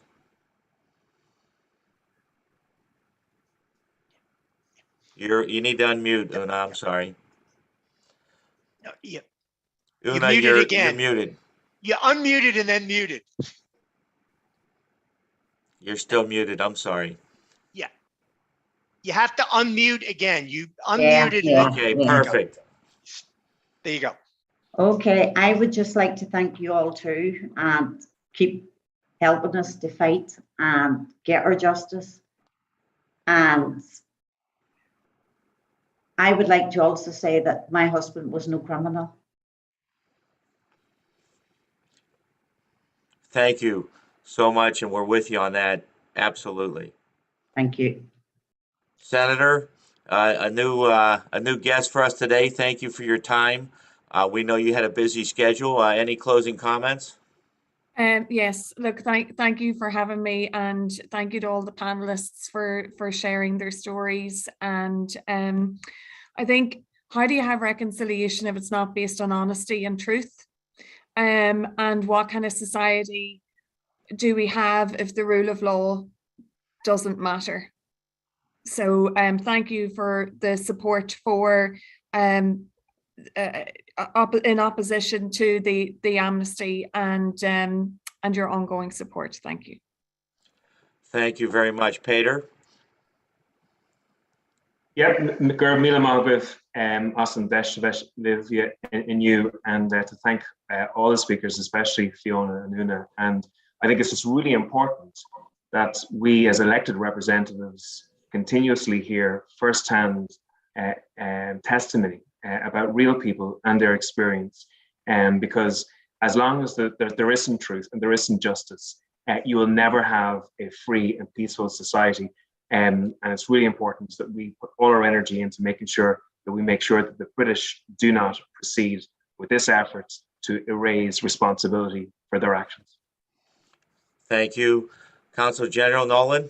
You need to unmute, Una. I'm sorry. No, Una, muted again. You're muted. You unmuted and then muted. You're still muted. I'm sorry. Yeah. You have to unmute again. You unmuted. Okay, perfect. There you go. Okay, I would just like to thank you all too, and keep helping us to fight and get our justice. And I would like to also say that my husband was no criminal. Thank you so much, and we're with you on that. Absolutely. Thank you. Senator, a new guest for us today. Thank you for your time. We know you had a busy schedule. Any closing comments? Yes, look, thank you for having me, and thank you to all the panelists for sharing their stories. And I think, how do you have reconciliation if it's not based on honesty and truth? And what kind of society do we have if the rule of law doesn't matter? So thank you for the support for in opposition to the amnesty and your ongoing support. Thank you. Thank you very much, Peter. Yep, Gurb Mila Malbith, Austin Deshvesh Livia in you, and to thank all the speakers, especially Fiona and Una. And I think it's just really important that we as elected representatives continuously hear firsthand testimony about real people and their experience. Because as long as there isn't truth and there isn't justice, you will never have a free and peaceful society. And it's really important that we put all our energy into making sure that the British do not proceed with this effort to erase responsibility for their actions. Thank you. Consul General Nolan.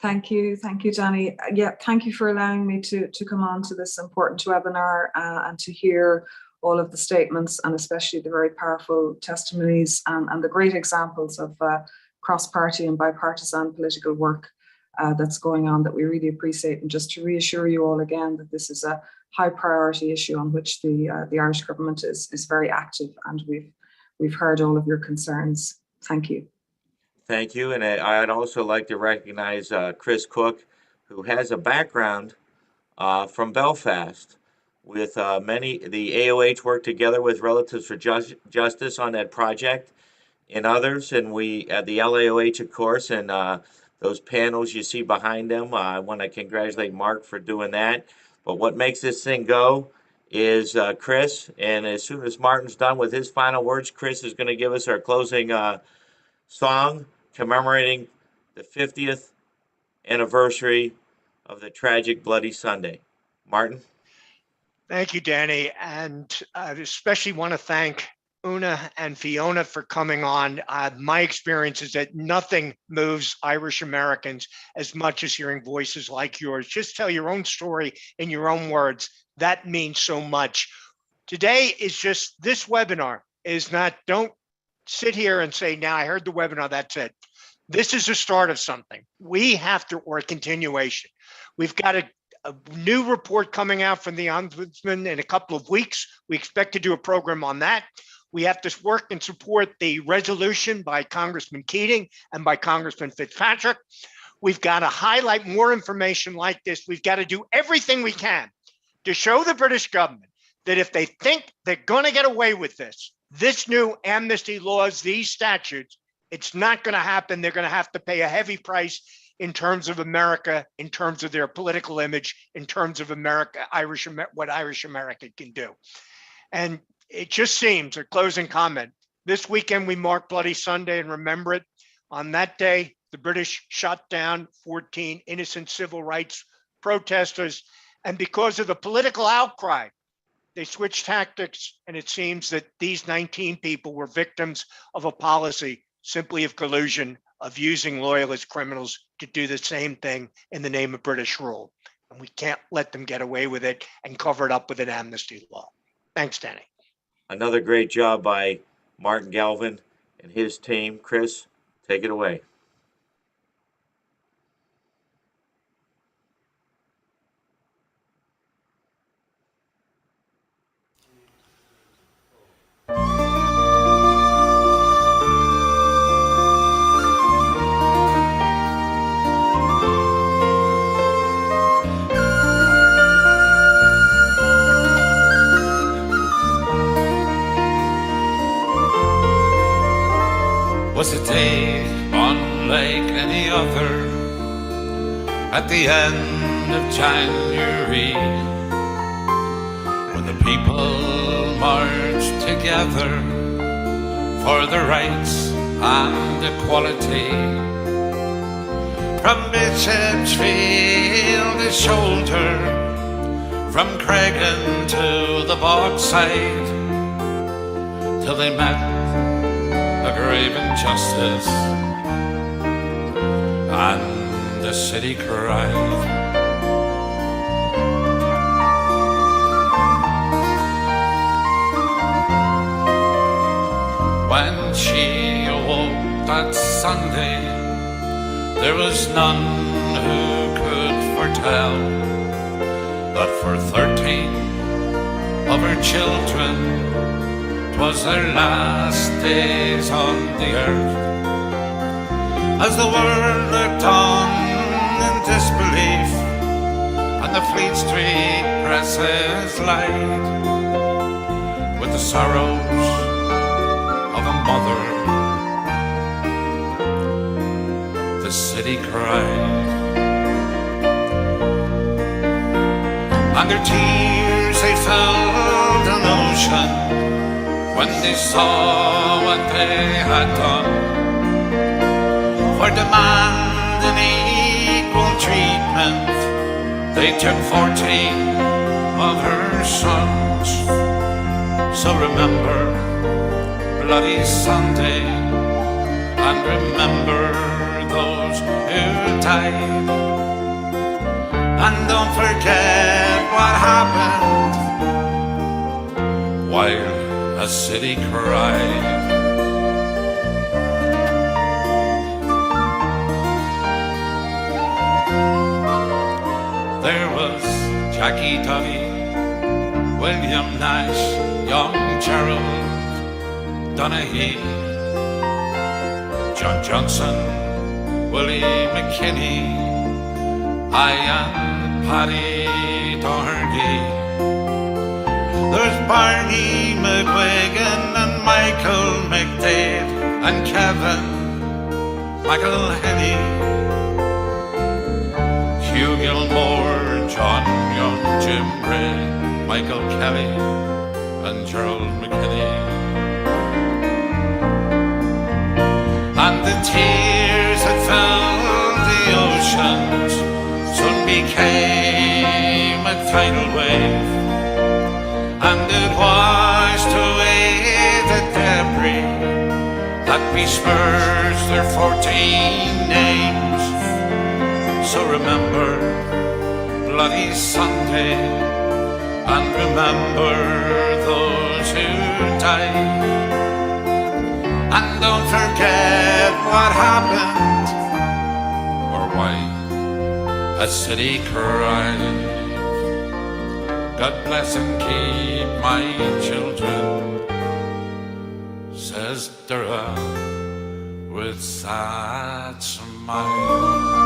Thank you, Danny. Yeah, thank you for allowing me to come on to this important webinar and to hear all of the statements, and especially the very powerful testimonies and the great examples of cross-party and bipartisan political work that's going on that we really appreciate. And just to reassure you all again that this is a high priority issue on which the Irish government is very active, and we've heard all of your concerns. Thank you. Thank you. And I'd also like to recognize Chris Cook, who has a background from Belfast with many. The AOH worked together with Relatives for Justice on that project and others. And we at the LAOH, of course, and those panels you see behind them. I want to congratulate Mark for doing that. But what makes this thing go is Chris. And as soon as Martin's done with his final words, Chris is going to give us our closing song commemorating the 50th anniversary of the tragic Bloody Sunday. Martin? Thank you, Danny. And I especially want to thank Una and Fiona for coming on. My experience is that nothing moves Irish Americans as much as hearing voices like yours. Just tell your own story in your own words. That means so much. Today is just, this webinar is not, don't sit here and say, now I heard the webinar, that's it. This is the start of something. We have to, or a continuation. We've got a new report coming out from the Ombudsman in a couple of weeks. We expect to do a program on that. We have to work and support the resolution by Congressman Keating and by Congressman Fitzpatrick. We've got to highlight more information like this. We've got to do everything we can to show the British government that if they think they're going to get away with this new amnesty laws, these statutes, it's not going to happen. They're going to have to pay a heavy price in terms of America, in terms of their political image, in terms of America, what Irish America can do. And it just seems, a closing comment, this weekend we mark Bloody Sunday and remember it. On that day, the British shot down 14 innocent civil rights protesters. And because of the political outcry, they switched tactics, and it seems that these 19 people were victims of a policy simply of collusion, of using loyalist criminals to do the same thing in the name of British rule. And we can't let them get away with it and cover it up with an amnesty law. Thanks, Danny. Another great job by Martin Galvin and his team. Chris, take it away. Was a day unlike any other at the end of January, when the people marched together for their rights and equality. From Bishop's Field to Shoulder, from Cregan to the Bogside, till they met a grave injustice, and the city cried. When she awoke that Sunday, there was none who could foretell that for 13 of her children 'twas their last days on the earth. As the world looked on in disbelief, and the Fleet Street presses light with the sorrows of a mother, the city cried. And their tears, they filled an ocean when they saw what they had done, for demanding equal treatment. They took 14 of her sons. So remember Bloody Sunday, and remember those who died, and don't forget what happened while a city cried. Jackie Tuggy, William Nash, young Gerald Donaghy, John Johnson, Willie McKinney, Ian Paddy Doherty. There's Barney McGuigan and Michael McDade and Kevin McElhenney, Hugh Gilmore, John Young, Jim Bray, Michael Kelly and Gerald McKinney. And the tears that filled the oceans soon became a tidal wave, and it washed away the debris that besmirched their 14 names. So remember Bloody Sunday, and remember those who died, and don't forget what happened or why a city cried. God bless and keep my children, says Dara with sad smile.